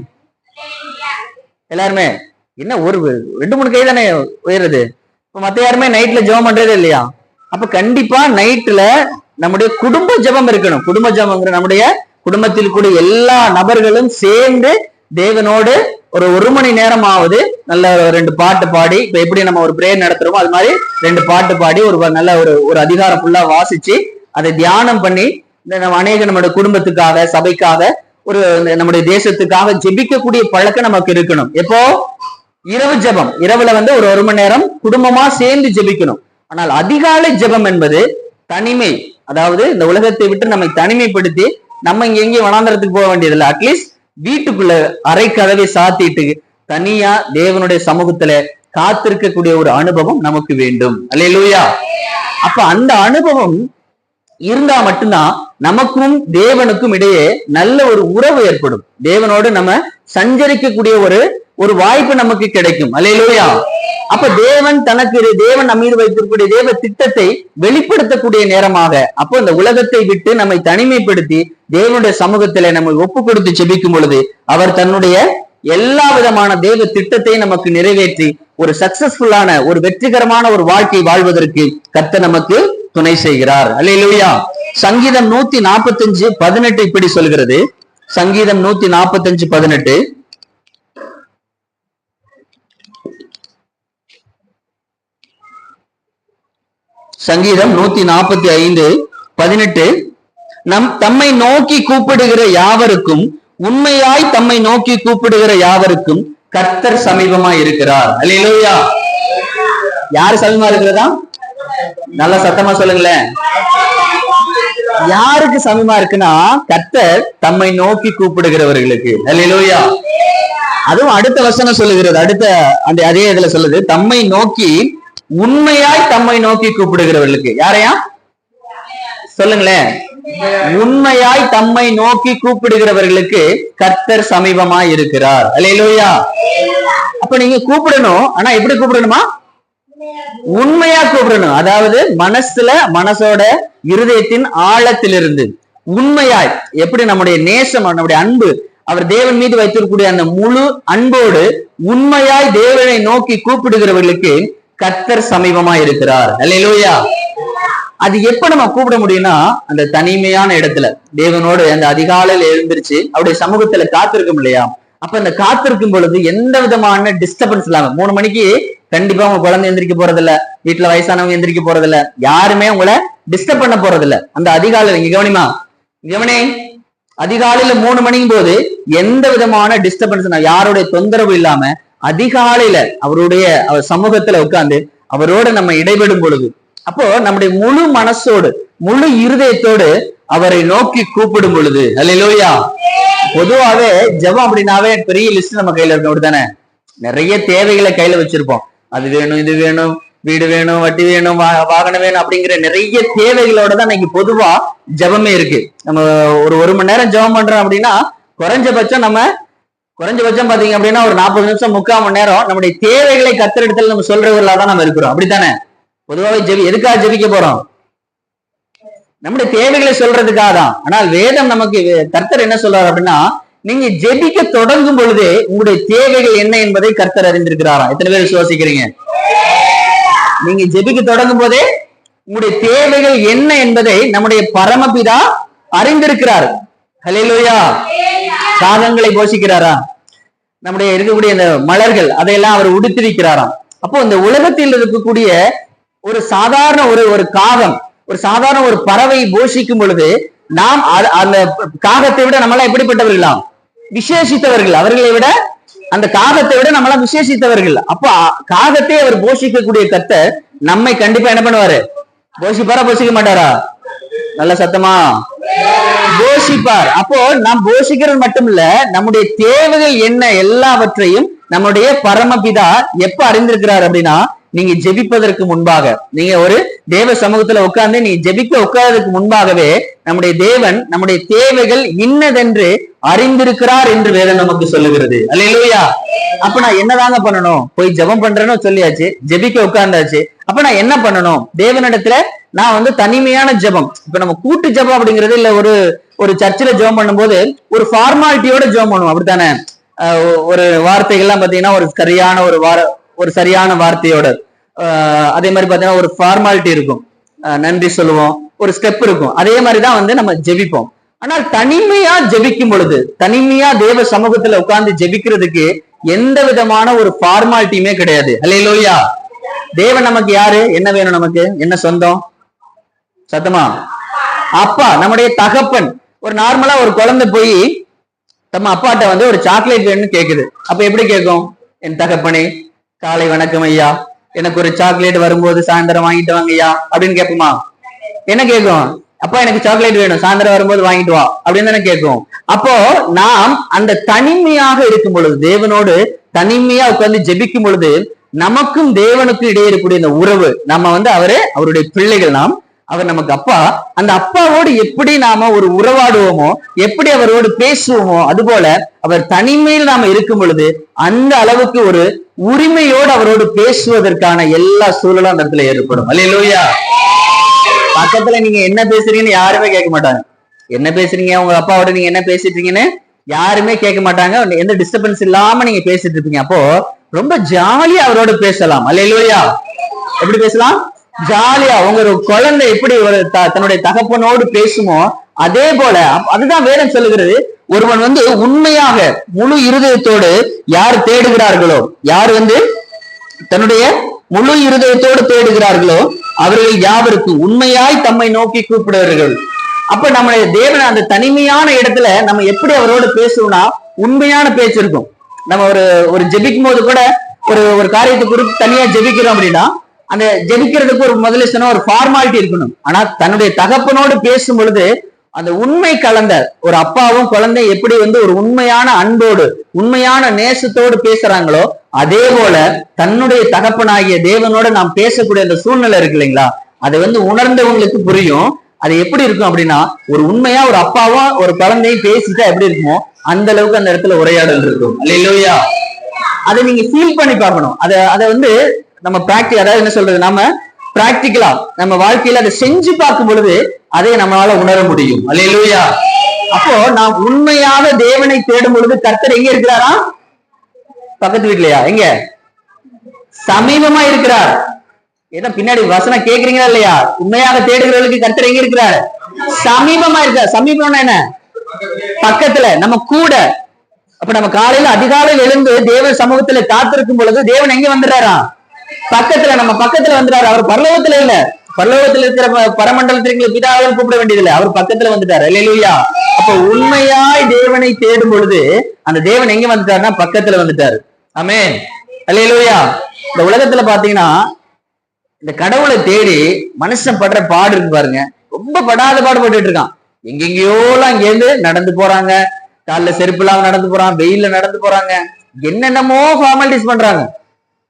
எல்லாருமே என்ன ஒரு 2-3 கை தானே உயருது. இப்ப மத்த யாருமே நைட்ல ஜெபம் பண்றதே இல்லையா? அப்ப கண்டிப்பா நைட்ல நம்முடைய குடும்ப ஜெபம் இருக்கணும். குடும்ப ஜெபம்ங்கிற நம்முடைய குடும்பத்தில் கூட எல்லா நபர்களும் சேர்ந்து தேவனோடு ஒரு மணி நேரமாவது நல்ல 2 பாட்டு பாடி, இப்ப எப்படி நம்ம ஒரு பிரேயர் நடத்துறோமோ அது மாதிரி 2 பாட்டு பாடி நல்ல ஒரு அதிகாரம் ஃபுல்லா வாசிச்சு அதை தியானம் பண்ணி அநேக நம்மளுடைய குடும்பத்துக்காக, சபைக்காக, நம்முடைய தேசத்துக்காக ஜெபிக்கக்கூடிய பழக்கம் நமக்கு இருக்கணும். எப்போ? இரவு ஜெபம். இரவுல ஒரு மணி நேரம் குடும்பமா சேர்ந்து ஜெபிக்கணும். ஆனால் அதிகாலை ஜெபம் என்பது தனிமை, அதாவது இந்த உலகத்தை விட்டு நம்மை தனிமைப்படுத்தி நம்ம இங்க எங்கேயும் வனாந்தரத்துக்கு போக வேண்டியதில்லை. அட்லீஸ்ட் வீட்டுக்குள்ள அரை கதவை சாத்திட்டு தனியா தேவனுடைய சமூகத்துல காத்திருக்கக்கூடிய ஒரு அனுபவம் நமக்கு வேண்டும். அல்லேலூயா. அப்ப அந்த அனுபவம் இருந்தா மட்டும்தான் நமக்கும் தேவனுக்கும் இடையே நல்ல ஒரு உறவு ஏற்படும். தேவனோடு நம்ம சஞ்சரிக்கக்கூடிய ஒரு வாய்ப்பு நமக்கு கிடைக்கும். அல்லேலூயா. அப்ப தேவன் நம்ம மீது வைத்திருக்கக்கூடிய தேவ திட்டத்தை வெளிப்படுத்தக்கூடிய நேரமாக, அப்போ இந்த உலகத்தை விட்டு நம்மை தனிமைப்படுத்தி தேவனுடைய சமூகத்தில நம்ம ஒப்பு கொடுத்து செபிக்கும் பொழுது அவர் தன்னுடைய எல்லா விதமான தேவ திட்டத்தை நமக்கு நிறைவேற்றி ஒரு சக்சஸ்ஃபுல்லான ஒரு வெற்றிகரமான ஒரு வாழ்க்கை வாழ்வதற்கு கர்த்தர் நமக்கு துணை செய்கிறார். அல்லேலூயா. சங்கீதம் 145:18 இப்படி சொல்கிறது. சங்கீதம் 145:18. சங்கீதம் 145:18. தம்மை நோக்கி கூப்பிடுகிற யாவருக்கும், உண்மையாய் தம்மை நோக்கி கூப்பிடுகிற யாவருக்கும் கர்த்தர் சமீபமாய் இருக்கிறார். அல்லேலூயா. யாரு சமீபமா இருக்கிறதா? நல்ல சத்தமா சொல்லுங்களேன். யாருக்கு சமீபமா இருக்குன்னா கர்த்தர் தம்மை நோக்கி கூப்பிடுகிறவர்களுக்கு. அல்லேலூயா. அதுவும் அடுத்த வசனம் சொல்லுகிறது. அதே இதுல சொல்லுது, தம்மை நோக்கி உண்மையாய் தம்மை நோக்கி கூப்பிடுகிறவர்களுக்கு. யாரையா சொல்லுங்களேன். உண்மையாய் தம்மை நோக்கி கூப்பிடுகிறவர்களுக்கு கர்த்தர் சமீபமாய் இருக்கிறார். அல்லேலூயா. அப்ப நீங்க கூப்பிடணும். ஆனா எப்படி கூப்பிடணுமா? உண்மையா கூப்பிடணும். அதாவது மனசோட இருதயத்தின் ஆழத்திலிருந்து உண்மையாய். எப்படி நம்முடைய நேசம், நம்முடைய அன்பு, அவர் தேவன் மீது வைத்திருக்கக்கூடிய அந்த முழு அன்போடு உண்மையாய் தேவனை நோக்கி கூப்பிடுகிறவர்களுக்கு கர்த்தர் சமீபமா இருக்கிறார். அல்லேலூயா. அது எப்ப நம்ம கூப்பிட முடியும்னா அந்த தனிமையான இடத்துல தேவனோடு அந்த அதிகாலையில எழுந்திருச்சு அவருடைய சமூகத்துல காத்திருக்கும் இல்லையா? அப்ப அந்த காத்திருக்கும் பொழுது எந்த விதமான டிஸ்டர்பன்ஸ் இல்லாம 3 மணிக்கு கண்டிப்பா உங்க குழந்தை எந்திரிக்க போறதில்ல, வீட்டுல வயசானவங்க எந்திரிக்க போறதில்ல, யாருமே உங்களை டிஸ்டர்ப் பண்ண போறதில்ல. அந்த அதிகாலையில நீங்க கவனி அதிகாலையில 3 மணிக்கும் போது எந்த விதமான டிஸ்டர்பன்ஸ், யாருடைய தொந்தரவு இல்லாம அதிகாலையில அவர் சமூகத்துல உட்கார்ந்து அவரோட நம்ம இடைபெடும் பொழுது, அப்போ நம்முடைய முழு மனசோடு முழு இருதயத்தோடு அவரை நோக்கி கூப்பிடும் பொழுது, அல்லேலூயா. பொதுவாவே ஜெபம் அப்படின்னாவே பெரிய லிஸ்ட் நம்ம கையில இருக்கும். அப்படித்தானே? நிறைய தேவைகளை கையில வச்சிருப்போம். அது வேணும், இது வேணும், வீடு வேணும், வட்டி வேணும், வாகனம் வேணும் அப்படிங்கிற நிறைய தேவைகளோட தான் இன்னைக்கு பொதுவா ஜெபமே இருக்கு. நம்ம ஒரு மணி நேரம் ஜெபம் பண்றோம் அப்படின்னா குறைஞ்சபட்சம் பாத்தீங்க அப்படின்னா ஒரு 40 நிமிஷம் 3/4 மணி நேரம் நம்முடைய தேவைகளை கத்தரிடத்துல நம்ம சொல்றவர்களா தான் நம்ம இருக்கிறோம். அப்படித்தானே? பொதுவாகவே எதுக்காக ஜெபிக்க போறோம்? நம்முடைய தேவைகளை சொல்றதுக்காக தான். ஆனால் வேதம் நமக்கு கர்த்தர் என்ன சொல்றாரு அப்படின்னா, நீங்க ஜெபிக்க தொடங்கும் பொழுதே உங்களுடைய தேவைகள் என்ன என்பதை கர்த்தர் அறிந்திருக்கிறாரா? எத்தனை பேர் விசுவாசிக்கிறீங்க? நீங்க ஜெபிக்க தொடங்கும் போதே உங்களுடைய தேவைகள் என்ன என்பதை நம்முடைய பரமபிதா அறிந்திருக்கிறார். ஹல்லேலூயா. காகங்களை போஷிக்கிறாரா? நம்முடைய இருக்கக்கூடிய இந்த மலர்கள் அதையெல்லாம் அவர் உடுத்திருக்கிறாராம். அப்போ இந்த உலகத்தில் இருக்கக்கூடிய ஒரு சாதாரண ஒரு காகம், ஒரு சாதாரண ஒரு பறவை போஷிக்கும் பொழுது நாம் அந்த காகத்தை விட நம்மளாம் எப்படிப்பட்டவர்களாம்? விசேஷித்தவர்கள். அவர்களை விட அந்த காகத்தை விட நம்மளாம் விசேஷித்தவர்கள். அப்ப காகத்தை அவர் போஷிக்கக்கூடிய கர்த்தர் நம்மை கண்டிப்பா என்ன பண்ணுவாரு? போஷிப்பாரா போஷிக்க மாட்டாரா? நல்ல சத்தமா போஷிப்பார். அப்போ நாம் போஷிக்கிறது மட்டும் இல்ல, நம்முடைய தேவைகள் என்ன எல்லாவற்றையும் நம்முடைய பரமபிதா எப்ப அறிந்திருக்கிறார் அப்படின்னா, நீங்க ஜெபிப்பதற்கு முன்பாக, நீங்க ஒரு தேவ சமூகத்துல உட்கார்ந்து நீங்க ஜெபிக்க உட்கார்றதுக்கு முன்பாகவே நம்முடைய தேவன் நம்முடைய தேவைகள் இன்னதென்று அறிந்திருக்கிறார் என்று வேதம் நமக்கு சொல்லுகிறது. அல்லேலூயா. அப்ப நான் என்னதாங்க பண்ணணும்? போய் ஜெபம் பண்றேன்னு சொல்லியாச்சு, ஜெபிக்க உட்கார்ந்தாச்சு. அப்ப நான் என்ன பண்ணணும்? தேவனிடத்துல நான் தனிமையான ஜெபம். இப்ப நம்ம கூட்டு ஜெபம் அப்படிங்கிறது இல்ல, ஒரு சர்ச்சில் ஜெபம் பண்ணும்போது ஒரு ஃபார்மாலிட்டியோட ஜெபம் பண்ணுவோம். அப்படித்தானே? ஒரு வார்த்தைகள்லாம் பாத்தீங்கன்னா ஒரு சரியான வார்த்தையோட, அதே மாதிரி பாத்தீங்கன்னா ஒரு ஃபார்மாலிட்டி இருக்கும், நன்றி சொல்லுவோம், ஒரு ஸ்டெப் இருக்கும். அதே மாதிரிதான் நம்ம ஜெபிப்போம். ஆனால் தனிமையா ஜெபிக்கும் பொழுது, தனிமையா தேவ சமூகத்துல உட்கார்ந்து ஜெபிக்கிறதுக்கு எந்த விதமான ஒரு ஃபார்மாலிட்டியுமே கிடையாது. அல்லேலூயா. தேவன் நமக்கு யாரு? என்ன வேணும்? நமக்கு என்ன சொந்தம்? சத்தமா, அப்பா, நம்முடைய தகப்பன். ஒரு நார்மலா ஒரு குழந்தை போய் நம்ம அப்பாட்ட வந்து ஒரு சாக்லேட் வேணும்னு கேக்குது. அப்ப எப்படி கேட்கும்? என் தகப்பனே, காலை வணக்கம் ஐயா, எனக்கு ஒரு சாக்லேட் வரும்போது சாயந்தரம் வாங்கிட்டு வாங்க ஐயா அப்படின்னு கேட்போமா? என்ன கேட்கும்? அப்பா எனக்கு சாக்லேட் வேணும், சாயந்தரம் வரும்போது வாங்கிட்டு வா அப்படின்னு தானே கேட்கும். அப்போ நாம் அந்த தனிமையாக இருக்கும் பொழுது, தேவனோடு தனிமையா உட்கார்ந்து ஜெபிக்கும் பொழுது, நமக்கும் தேவனுக்கும் இடையே இருக்கக்கூடிய இந்த உறவு, நம்ம வந்து அவருடைய பிள்ளைகள், நாம் அவர் நமக்கு அப்பா. அந்த அப்பாவோடு எப்படி நாம ஒரு உறவாடுவோமோ, எப்படி அவரோடு பேசுவோமோ, அதுபோல அவர் தனிமையில் நாம இருக்கும் பொழுது அந்த அளவுக்கு ஒரு உரிமையோடு அவரோடு பேசுவதற்கான எல்லா சூழலும் அந்த இடத்துல ஏற்படும். அல்லேலூயா. பக்கத்துல நீங்க என்ன பேசுறீங்கன்னு யாருமே கேட்க மாட்டாங்க. என்ன பேசுறீங்க, உங்க அப்பாவோட நீங்க என்ன பேசிட்டு இருக்கீங்கன்னு யாருமே கேட்க மாட்டாங்க. எந்த டிஸ்டர்பன்ஸ் இல்லாம நீங்க பேசிட்டு இருப்பீங்க. அப்போ ரொம்ப ஜாலியா அவரோட பேசலாம். அல்லேலூயா. எப்படி பேசலாம்? ஜாலியா. உங்க ஒரு குழந்தை எப்படி ஒரு தன்னுடைய தகப்பனோடு பேசுமோ அதே போல, அதுதான் வேதம் சொல்லுகிறது. ஒருவன் வந்து உண்மையாக முழு இருதயத்தோடு யார் தேடுகிறார்களோ, யார் வந்து தன்னுடைய முழு இருதயத்தோடு தேடுகிறார்களோ அவர்கள் யாவருக்கு உண்மையாய் தம்மை நோக்கி கூப்பிடுவார்கள். அப்ப நம்முடைய தேவன் அந்த தனிமையான இடத்துல நம்ம எப்படி அவரோடு பேசுவோம்னா உண்மையான பேச்சு இருக்கும். நம்ம ஒரு ஜெபிக்கும் போது கூட ஒரு காரியத்தை குறித்து தனியா ஜெபிக்கிறோம் அப்படின்னா அந்த ஜெபிக்கிறதுக்கு ஒரு முதல்ல சொன்ன ஒரு ஃபார்மாலிட்டி இருக்கணும். ஆனா தன்னுடைய தகப்பனோடு பேசும் பொழுது அந்த உண்மை கலந்த ஒரு அப்பாவும் குழந்தை எப்படி வந்து ஒரு உண்மையான அன்போடு உண்மையான நேசத்தோடு பேசுறாங்களோ அதே போல தன்னுடைய தகப்பனாகிய தேவனோட நாம் பேசக்கூடிய அந்த சூழ்நிலை இருக்கு இல்லைங்களா, அதை வந்து உணர்ந்தவங்களுக்கு புரியும். அது எப்படி இருக்கும் அப்படின்னா, ஒரு உண்மையா ஒரு அப்பாவும் ஒரு குழந்தையும் பேசிட்டா எப்படி இருக்குமோ அந்த அளவுக்கு அந்த இடத்துல உரையாடல் இருக்கும். அல்லேலூயா. அதை நீங்க ஃபீல் பண்ணி பார்க்கணும். அதை வந்து நம்ம அதாவது என்ன சொல்றது, நம்ம பிராக்டிக்கலா நம்ம வாழ்க்கையில அதை செஞ்சு பார்க்கும் பொழுது அதை நம்மளால உணர முடியும். அல்லேலூயா. அப்போ நாம் உண்மையாக தேவனை தேடும் பொழுது கர்த்தர் எங்க இருக்கிறாரா? பக்கத்து வீட்லயா? எங்க? சமீபமா இருக்கிறார். ஏதோ பின்னாடி வசனம் கேக்குறீங்களா இல்லையா? உண்மையாக தேடுகிறவர்களுக்கு கர்த்தர் எங்க இருக்கிறார்? சமீபமா இருக்கார். சமீபம்னா என்ன? பக்கத்துல, நம்ம கூட. அப்ப நம்ம காலையில அதிகாலையில் எழுந்து தேவ சமூகத்துல காத்திருக்கும் பொழுது தேவன் எங்க வந்துடுறாரா? பக்கத்துல, நம்ம பக்கத்துல வந்துட்டாரு. அவர் பரலோகத்துல இல்ல, பரலோகத்துல இருக்கிற பரமண்டலத்திற்கு பிதாவையும் கூப்பிட வேண்டியதில்லை, அவர் பக்கத்துல வந்துட்டாரு. அல்லேலூயா. அப்ப உண்மையாய் தேவனை தேடும் பொழுது அந்த தேவன் எங்க வந்துட்டாருன்னா பக்கத்துல வந்துட்டாரு. ஆமென். அல்லேலூயா. இந்த உலகத்துல பாத்தீங்கன்னா இந்த கடவுளை தேடி மனுஷன் படுற பாடு இருக்கு பாருங்க, ரொம்ப படாத பாடுபட்டு இருக்கான். எங்கெங்கயோலாம் இங்கேருந்து நடந்து போறாங்க, காலில் செருப்பு இல்லாம நடந்து போறாங்க, வெயில்ல நடந்து போறாங்க, என்னென்னமோ ஃபார்மாலிட்டிஸ் பண்றாங்க,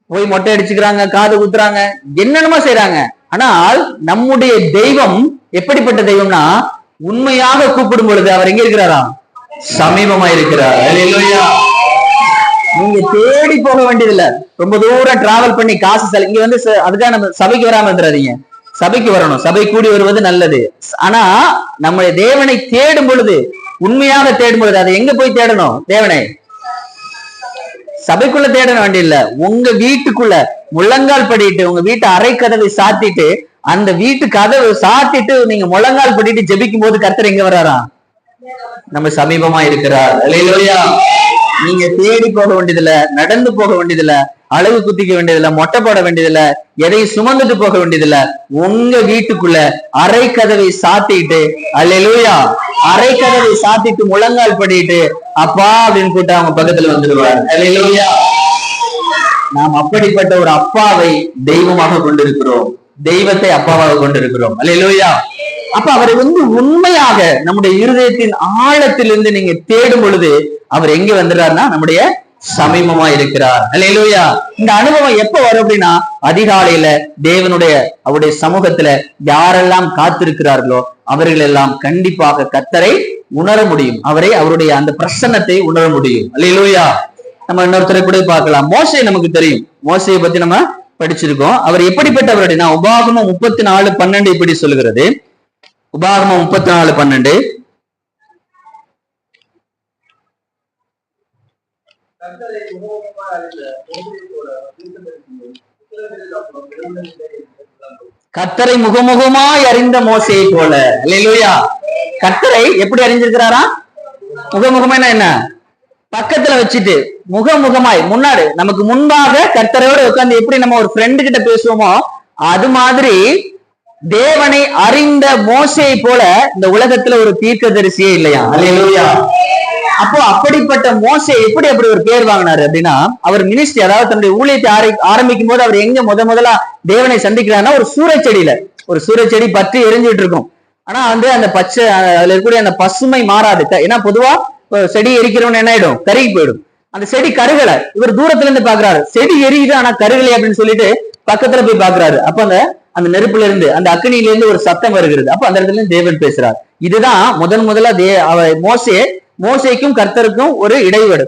போய் மொட்டை அடிச்சுக்கிறாங்க, காது குத்துறாங்க, என்னென்னமோ செய்யறாங்க. ஆனால் நம்முடைய தெய்வம் எப்படிப்பட்ட தெய்வம்னா உண்மையாக கூப்பிடும் பொழுது அவர் எங்க இருக்கிறாரா? சமீபமா இருக்கிறார். அல்லேலூயா. நீங்க தேடி போக வேண்டியதில்லை, ரொம்ப தூரம் டிராவல் பண்ணி காசு இங்க வந்து அதுக்காக நம்ம சபைக்கு வராம இருந்துறாதீங்க. சபைக்கு வரணும், சபை கூடி வருவது நல்லது. ஆனா நம்முடைய தேவனை தேடும் பொழுது, உண்மையாக தேடும் பொழுது அதை எங்க போய் தேடணும்? தேவனை சபைக்குள்ள தேட வேண்டியதில்ல, உங்க வீட்டுக்குள்ள முழங்கால் படிட்டு, உங்க வீட்டு அறை கதவை சாத்திட்டு, அந்த வீட்டு கதவை சாத்திட்டு நீங்க முழங்கால் படிட்டு ஜெபிக்கும் போது கர்த்தர் எங்க வர்றாரா? நம்ம சமீபமா இருக்கிறார். அல்லேலூயா. நீங்க தேடி போக வேண்டியதில்ல, நடந்து போக வேண்டியதில்ல, அளவு குத்திக்க வேண்டியதில்ல, மொட்டை போட வேண்டியதில்ல, எதையும் சுமந்துட்டு போக வேண்டியதில்ல. உங்க வீட்டுக்குள்ள அறை கதவை சாத்திட்டு, அல்லேலூயா, அறை கதவை சாத்திட்டு முழங்கால் படிட்டு அப்பா அப்படின்னு கூட்ட அவங்க பக்கத்துல வந்துடுவார். அல்லேலூயா. நாம் அப்படிப்பட்ட ஒரு அப்பாவை தெய்வமாக கொண்டிருக்கிறோம், தெய்வத்தை அப்பாவாக கொண்டிருக்கிறோம். அல்லேலூயா. அப்ப அவரை வந்து உண்மையாக நம்முடைய இருதயத்தின் ஆழத்திலிருந்து நீங்க தேடும் பொழுது அவர் எங்க வந்துடுறாருன்னா நம்முடைய சமீபமா இருக்கிறார். அல்லேலூயா. இந்த அனுபவம் எப்ப வரும் அப்படின்னா அதிகாலையில தேவனுடைய அவருடைய சமூகத்துல யாரெல்லாம் காத்திருக்கிறார்களோ அவர்கள் எல்லாம் கண்டிப்பாக கர்த்தரை உணர முடியும், அவருடைய அந்த பிரசன்னத்தை உணர முடியும். அல்லேலூயா. நம்ம இன்னொருத்தரை கூட பார்க்கலாம். மோசே நமக்கு தெரியும், மோசையை பத்தி நம்ம படிச்சிருக்கோம். அவர் எப்படிப்பட்டவர் அப்படின்னா உபாகமம் 34:12 இப்படி சொல்லுகிறது. உபாகமம் 34:12 கர்த்தரை முகமுகமாய் அறிந்த மோசேயை போல. அல்லேலூயா. கர்த்தரை எப்படி அறிஞ்சிருக்கிறாரா? முகமுகமா என்ன, பக்கத்துல வச்சுட்டு முகமுகமாய் முன்னாடி நமக்கு முன்பாக கர்த்தரோட உட்கார்ந்து எப்படி நம்ம ஒரு ஃப்ரெண்டு கிட்ட பேசுவோமோ அது மாதிரி தேவனை அறிந்த மோசையை போல இந்த உலகத்துல ஒரு தீர்க்கதரிசியே இல்லையா? அல்லேலூயா. அப்போ அப்படிப்பட்ட மோசே எப்படி அப்படி ஒரு பேர் வாங்கினாரு அப்படின்னா, அவர் மினிஸ்ட்ரி, அதாவது தன்னுடைய ஊழியத்தை ஆரம்பிக்கும் போது அவர் எங்க முதலா தேவனை சந்திக்கிறாருன்னா ஒரு சூறைச்செடியில, ஒரு சூறைச்செடி பற்றி எரிஞ்சுட்டு இருக்கும். ஆனா அந்த பச்சை அதுல இருக்கக்கூடிய அந்த பசுமை மாறாது. ஏன்னா பொதுவா செடி எரிக்கிறவன் என்ன ஆயிடும், கருகி போயிடும். அந்த செடி கருகலை. இவர் தூரத்துல இருந்து பாக்குறாரு, செடி எரியுது ஆனா கருகலை அப்படின்னு சொல்லிட்டு பக்கத்துல போய் பாக்குறாரு. அப்ப அந்த நெருப்புல இருந்து அந்த அக்னியில இருந்து ஒரு சத்தம் வருகிறது. அப்ப அந்த இடத்துல தேவன் பேசுறார். இதுதான் முதலா மோசேக்கும் கர்த்தருக்கும் ஒரு இடைவெளி.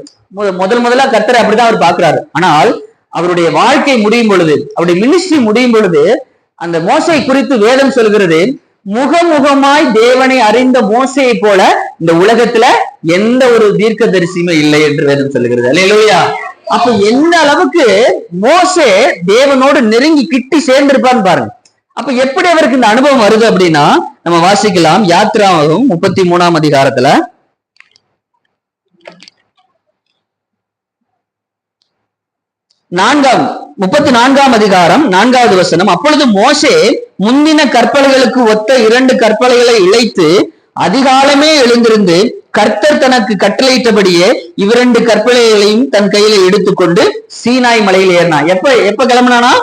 முதலா கர்த்தரை அப்படிதான் அவர் பாக்குறாரு. ஆனால் அவருடைய வாழ்க்கை முடியும் பொழுது, அவருடைய மினிஸ்ட்ரி முடியும் பொழுது, அந்த மோசை குறித்து வேதம் சொல்கிறது, முகமுகமாய் தேவனை அறிந்த மோசையை போல இந்த உலகத்துல எந்த ஒரு தீர்க்க தரிசியுமே இல்லை என்று வேதம் சொல்லுகிறது. அல்லேலூயா. அப்ப எந்த அளவுக்கு மோசே தேவனோடு நெருங்கி கிட்டி சேர்ந்திருப்பான்னு பாருங்க. அப்ப எப்படி அவருக்கு இந்த அனுபவம் வருது அப்படின்னா, நம்ம வாசிக்கலாம் யாத்ராகமம் 33ஆம் அதிகாரத்துல 34ஆம் அதிகாரம் 4வது வசனம். அப்பொழுது மோசே முந்தின கற்பலைகளுக்கு ஒத்த 2 கற்பலைகளை இழைத்து அதிகாலமே எழுந்திருந்து கர்த்தர் தனக்கு கட்டளையிட்டபடியே 2 கற்பலைகளையும் தன் கையில எடுத்துக்கொண்டு சீனாய் மலையில் ஏறினான். எப்ப கிளம்பினானா?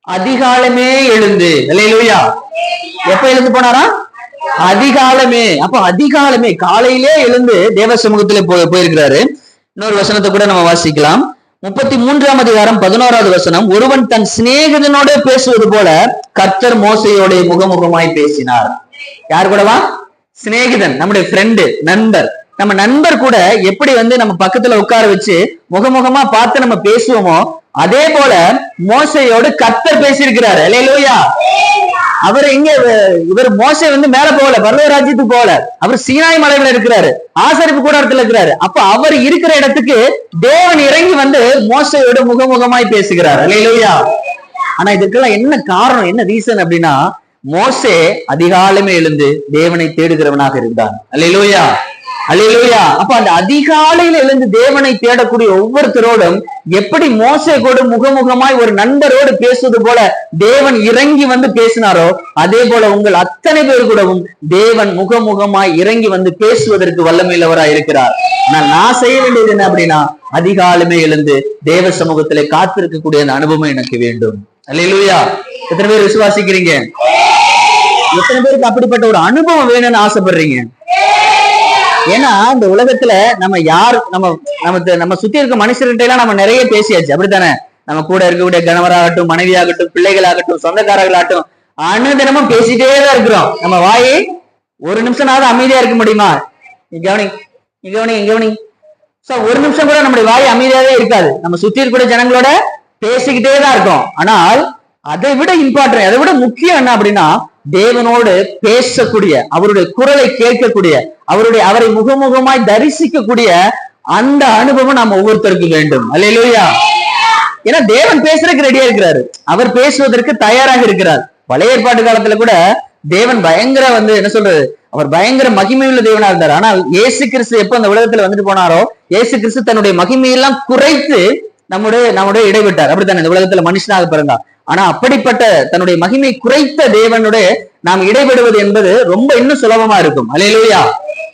அதிகாலமே எழுந்து. அல்லேலூயா. எப்ப எழுந்து போனாரா? அதிகாலமே. அப்ப அதிகாலமே காலையிலே எழுந்து தேவ சமூகத்திலே போயிருக்கிறாரு. இன்னொரு வசனத்தை கூட நம்ம வாசிக்கலாம். 33ஆம் அதிகாரம் 11வது வசனம். ஒருவன் தன் சிநேகிதனோட பேசுவது போல கர்த்தர் மோசையோட முகமுகமாய் பேசினார். யார் கூடவா? சிநேகிதன், நம்முடைய ஃப்ரெண்டு, நண்பர். நம்ம நண்பர் கூட எப்படி நம்ம பக்கத்துல உட்கார வச்சு முகமுகமா பார்த்து நம்ம பேசுவோமோ அதே போல மோசையோடு கர்த்தர் பேசியிருக்கிறார். அல்லேலூயா. அவர் எங்க, இவர் மோசை மேல போகல, பரலோக ராஜ்யத்துக்கு போகல, அவர் சீனாய் மலையில இருக்கிறாரு, ஆசரிப்பு கூடாரத்துல இருக்கிறாரு. அப்ப அவர் இருக்கிற இடத்துக்கு தேவன் இறங்கி மோசையோட முகமுகமாய் பேசுகிறார். அல்லேலூயா. ஆனா இதுக்கெல்லாம் என்ன காரணம், என்ன ரீசன் அப்படின்னா, மோசே அதிகாலமே எழுந்து தேவனை தேடுகிறவனாக இருந்தான். அல்லேலூயா. அல்லேலூயா. அப்ப அந்த அதிகாலையில எழுந்து தேவனை தேடக்கூடிய ஒவ்வொருத்தரோடும் எப்படி மோசே கூட முகமுகமாய் ஒரு நண்பரோடு பேசுவது போல தேவன் இறங்கி பேசினாரோ அதே போல உங்கள் அத்தனை பேர் கூடவும் தேவன் முகமுகமாய் இறங்கி பேசுவதற்கு வல்லமையுள்ளவராய் இருக்கிறார். நான் செய்ய வேண்டியது என்ன அப்படின்னா, அதிகாலமே எழுந்து தேவ சமூகத்திலே காத்திருக்கக்கூடிய அந்த அனுபவம் எனக்கு வேண்டும். அல்லேலூயா. எத்தனை பேர் விசுவாசிக்கிறீங்க? எத்தனை பேருக்கு அப்படிப்பட்ட ஒரு அனுபவம் வேணும்னு ஆசைப்படுறீங்க? ஏன்னா இந்த உலகத்துல நம்ம நம்ம சுத்தி இருக்க மனுஷர்கிட்ட எல்லாம் நம்ம நிறைய பேசியாச்சு, அப்படித்தானே? நம்ம கூட இருக்கக்கூடிய கணவராகட்டும், மனைவியாகட்டும், பிள்ளைகளாகட்டும், சொந்தக்காரர்களாகட்டும், அனுதினமும் பேசிட்டே தான் இருக்கிறோம். நம்ம வாயை ஒரு நிமிஷம்னாவது அமைதியா இருக்க முடியுமா? கவனி. ஒரு நிமிஷம் கூட நம்முடைய வாய் அமைதியாவே இருக்காது. நம்ம சுத்தி இருக்கக்கூடிய ஜனங்களோட பேசிக்கிட்டே தான் இருக்கோம். ஆனால் அதை விட இம்பார்ட்டன்ட், அதை விட முக்கியம் என்ன அப்படின்னா, தேவனோடு பேசக்கூடிய, அவருடைய குரலை கேட்கக்கூடிய, அவரை முகமுகமாய் தரிசிக்கக்கூடிய அந்த அனுபவம் நம்ம ஒவ்வொருத்தருக்கு வேண்டும். அல்லேலூயா. ஏன்னா தேவன் பேசுறதுக்கு ரெடியா இருக்கிறாரு, அவர் பேசுவதற்கு தயாராக இருக்கிறார். பழைய ஏற்பாட்டு காலத்துல கூட தேவன் பயங்கர என்ன சொல்றது, அவர் பயங்கர மகிமையுள்ள தேவனா இருந்தார். ஆனால் இயேசு கிறிஸ்து எப்ப அந்த உலகத்துல போனாரோ, இயேசு கிறிஸ்து தன்னுடைய மகிமையெல்லாம் குறைத்து நம்முடைய இடைவிட்டார். அப்படித்தானே? இந்த உலகத்துல மனுஷனாக பிறந்தார். ஆனா அப்படிப்பட்ட தன்னுடைய மகிமை குறைத்த தேவனுடைய நாம் இடைபெறுவது என்பது ரொம்ப இன்னும் சுலபமா இருக்கும். அல்லேலூயா.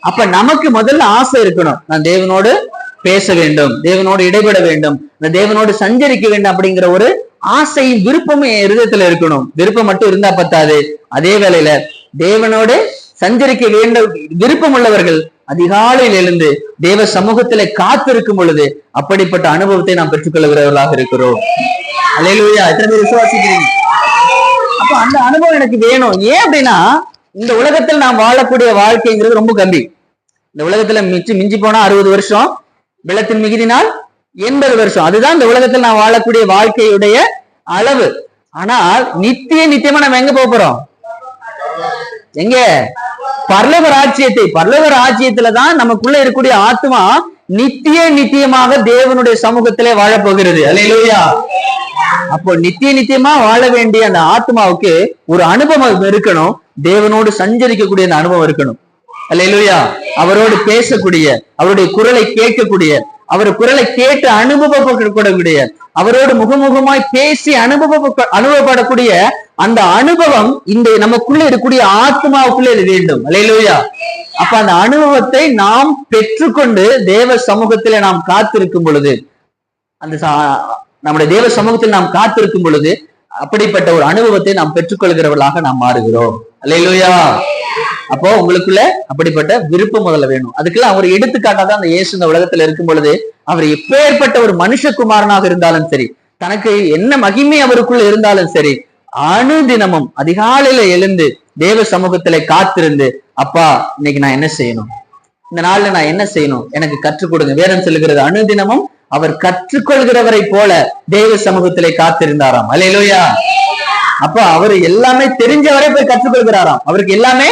அப்ப நமக்கு முதல்ல ஆசை இருக்கணும், நான் தேவனோடு பேச வேண்டும், தேவனோடு இடைபெற வேண்டும், தேவனோடு சஞ்சரிக்க வேண்டும் அப்படிங்கிற ஒரு ஆசையும் விருப்பமும் என் இருதயத்துல இருக்கணும். விருப்பம் மட்டும் இருந்தா பத்தாது, அதே வேளையில தேவனோடு சஞ்சரிக்க வேண்டும் விருப்பம் உள்ளவர்கள் அதிகாலையில் எழுந்து தேவ சமூகத்திலே காத்திருக்கும் பொழுது அப்படிப்பட்ட அனுபவத்தை நாம் பெற்றுக்கொள்கிறவர்களாக இருக்கிறோம். அல்லேலூயா. எத்தனை பேர் விசுவாசிக்கிறீங்க? அப்ப அந்த அனுபவம் எனக்கு வேணும். ஏன் அப்படின்னா, இந்த உலகத்தில் நாம் வாழக்கூடிய வாழ்க்கைங்கிறது ரொம்ப கம்மி. இந்த உலகத்துல மிஞ்சி போனா 60 வருஷம், வெள்ளத்தின் மிகுதினால் 80 வருஷம். அதுதான் இந்த உலகத்தில் நாம் வாழக்கூடிய வாழ்க்கையுடைய அளவு. ஆனால் நித்தியமா நம்ம எங்க போறோம்? எங்க? பரலோக ராஜ்யத்துலதான் நமக்குள்ள இருக்கக்கூடிய ஆத்மா நித்தியமாக தேவனுடைய சமூகத்திலே வாழப்போகிறது. அல்லேலூயா. அப்போ நித்தியமா வாழ வேண்டிய அந்த ஆத்மாவுக்கு ஒரு அனுபவம் இருக்கணும், தேவனோடு சஞ்சரிக்கக்கூடிய அந்த அனுபவம் இருக்கணும். அல்லேலூயா. அவரோடு பேசக்கூடிய, அவருடைய குரலை கேட்கக்கூடிய, அவர் குரலை கேட்டு அனுபவப்படக்கூடிய, அவரோடு முகமுகமாய் பேசி அனுபவப்படக்கூடிய அந்த அனுபவம் இந்த நமக்குள்ள இருக்கக்கூடிய ஆத்மாவுக்குள்ள இது வேண்டும். அல்லேலூயா. அப்ப அந்த அனுபவத்தை நாம் பெற்றுக்கொண்டு தேவ சமூகத்திலே நாம் காத்திருக்கும் பொழுது, அந்த நம்முடைய தேவ சமூகத்தில் நாம் காத்திருக்கும் பொழுது அப்படிப்பட்ட ஒரு அனுபவத்தை நாம் பெற்றுக்கொள்கிறவர்களாக நாம் மாறுகிறோம். அல்லேலூயா. அப்போ உங்களுக்குள்ள அப்படிப்பட்ட விருப்பம் முதல்ல வேணும். அதுக்கெல்லாம் அவர் எடுத்துக்காட்டாதான் அந்த இயேசு இந்த உலகத்துல இருக்கும் பொழுது அவர் எப்பேற்பட்ட ஒரு மனுஷகுமாரனாக இருந்தாலும் சரி, தனக்கு என்ன மகிமை அவருக்குள்ள இருந்தாலும் சரி, அனுதினமும் அதிகாலையில எழுந்து தேவ சமூகத்திலே காத்திருந்து, அப்பா இன்னைக்கு நான் என்ன செய்யணும், இந்த நாள்ல நான் என்ன செய்யணும், எனக்கு கற்றுக் கொடுங்க. வேதம் சொல்லுகிறது அனுதினமும் அவர் கற்றுக்கொள்கிறவரை போல தேவ சமூகத்திலே காத்திருந்தாராம். அல்லேலூயா. அப்ப அவரு எல்லாமே தெரிஞ்சவரை போய் கற்றுக்கொள்கிறாராம். அவருக்கு எல்லாமே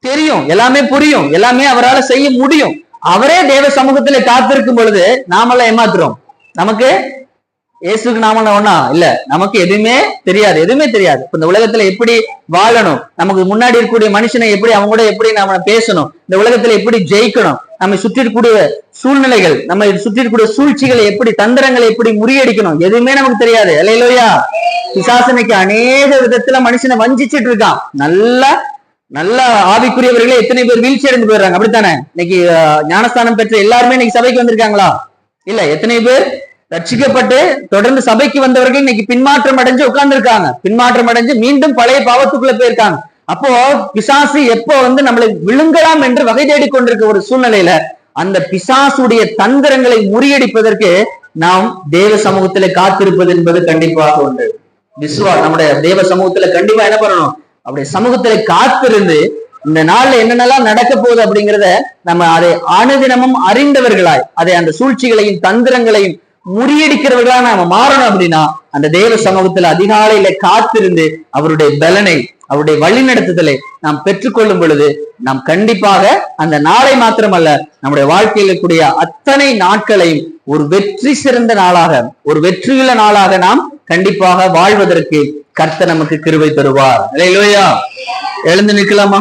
தெரியும், எல்லாமே புரியும், எல்லாமே அவரால் செய்ய முடியும். அவரே தேவ சமூகத்திலே காத்திருக்கும் பொழுது நாமெல்லாம் ஏமாத்துறோம். நமக்கு இயேசுக்கு நாம ஒண்ணா இல்ல, நமக்கு எதுவுமே தெரியாது, எதுவுமே தெரியாது. இந்த உலகத்துல எப்படி வாழணும், நமக்கு முன்னாடி இருக்கக்கூடிய மனுஷனை எப்படி அவங்க கூட எப்படி நாம பேசணும், இந்த உலகத்துல எப்படி ஜெயிக்கணும், நம்ம சுற்றி இருக்கக்கூடிய சூழ்நிலைகள், நம்ம சுற்றி இருக்கக்கூடிய சூழ்ச்சிகளை எப்படி, தந்திரங்களை எப்படி முறியடிக்கணும், எதுவுமே நமக்கு தெரியாது. அல்லேலூயா. பிசாசனைக்கு அநேக விதத்துல மனுஷனை வஞ்சிச்சுட்டு இருக்கான். நல்ல ஆவிக்குரியவர்களே எத்தனை பேர் வீழ்ச்சி அடைந்து போயிடுறாங்க. அப்படித்தானே? இன்னைக்கு ஞானஸ்தானம் பெற்ற எல்லாருமே இன்னைக்கு சபைக்கு வந்திருக்காங்களா? இல்ல. எத்தனை பேர் ரட்சிக்கப்பட்டு தொடர்ந்து சபைக்கு வந்தவர்கள் இன்னைக்கு பின்மாற்றம் அடைஞ்சு உட்கார்ந்து இருக்காங்க, பின்மாற்றம் அடைஞ்சு மீண்டும் பழைய பாவத்துக்குள்ள போயிருக்காங்க. அப்போ பிசாசு எப்போ நம்மளை விழுங்கலாம் என்று வகை தேடிக் கொண்டிருக்க ஒரு சூழ்நிலையில அந்த பிசாசுடைய தந்திரங்களை முறியடிப்பதற்கு நாம் தேவ சமூகத்திலே காத்திருப்பது என்பது கண்டிப்பாக உண்டு. நம்முடைய தேவ சமூகத்துல கண்டிப்பா என்ன பண்ணணும், அப்படியே சமூகத்திலே காத்திருந்து இந்த நாள்ல என்னென்னலாம் நடக்க போகுது அப்படிங்கிறத நம்ம அதை அனுதினமும் அறிந்தவர்களாய், அதை அந்த சூழ்ச்சிகளையும் தந்திரங்களையும் முறியடிக்கிறவர்களா நாம மாறணும். அப்படின்னா அந்த தேவ சமூகத்துல அதிகாலையில காத்திருந்து அவருடைய பலனை, அவருடைய வழிநடத்துதலை நாம் பெற்றுக்கொள்ளும் பொழுது நாம் கண்டிப்பாக அந்த நாளை மாத்திரமல்ல, நம்முடைய வாழ்க்கையில் இருக்கக்கூடிய அத்தனை நாட்களையும் ஒரு வெற்றி சிறந்த நாளாக, ஒரு வெற்றியுள்ள நாளாக நாம் கண்டிப்பாக வாழ்வதற்கு கர்த்தர் நமக்கு கிருபை தருவார். அல்லேலூயா. எழுந்து நிற்கலாமா?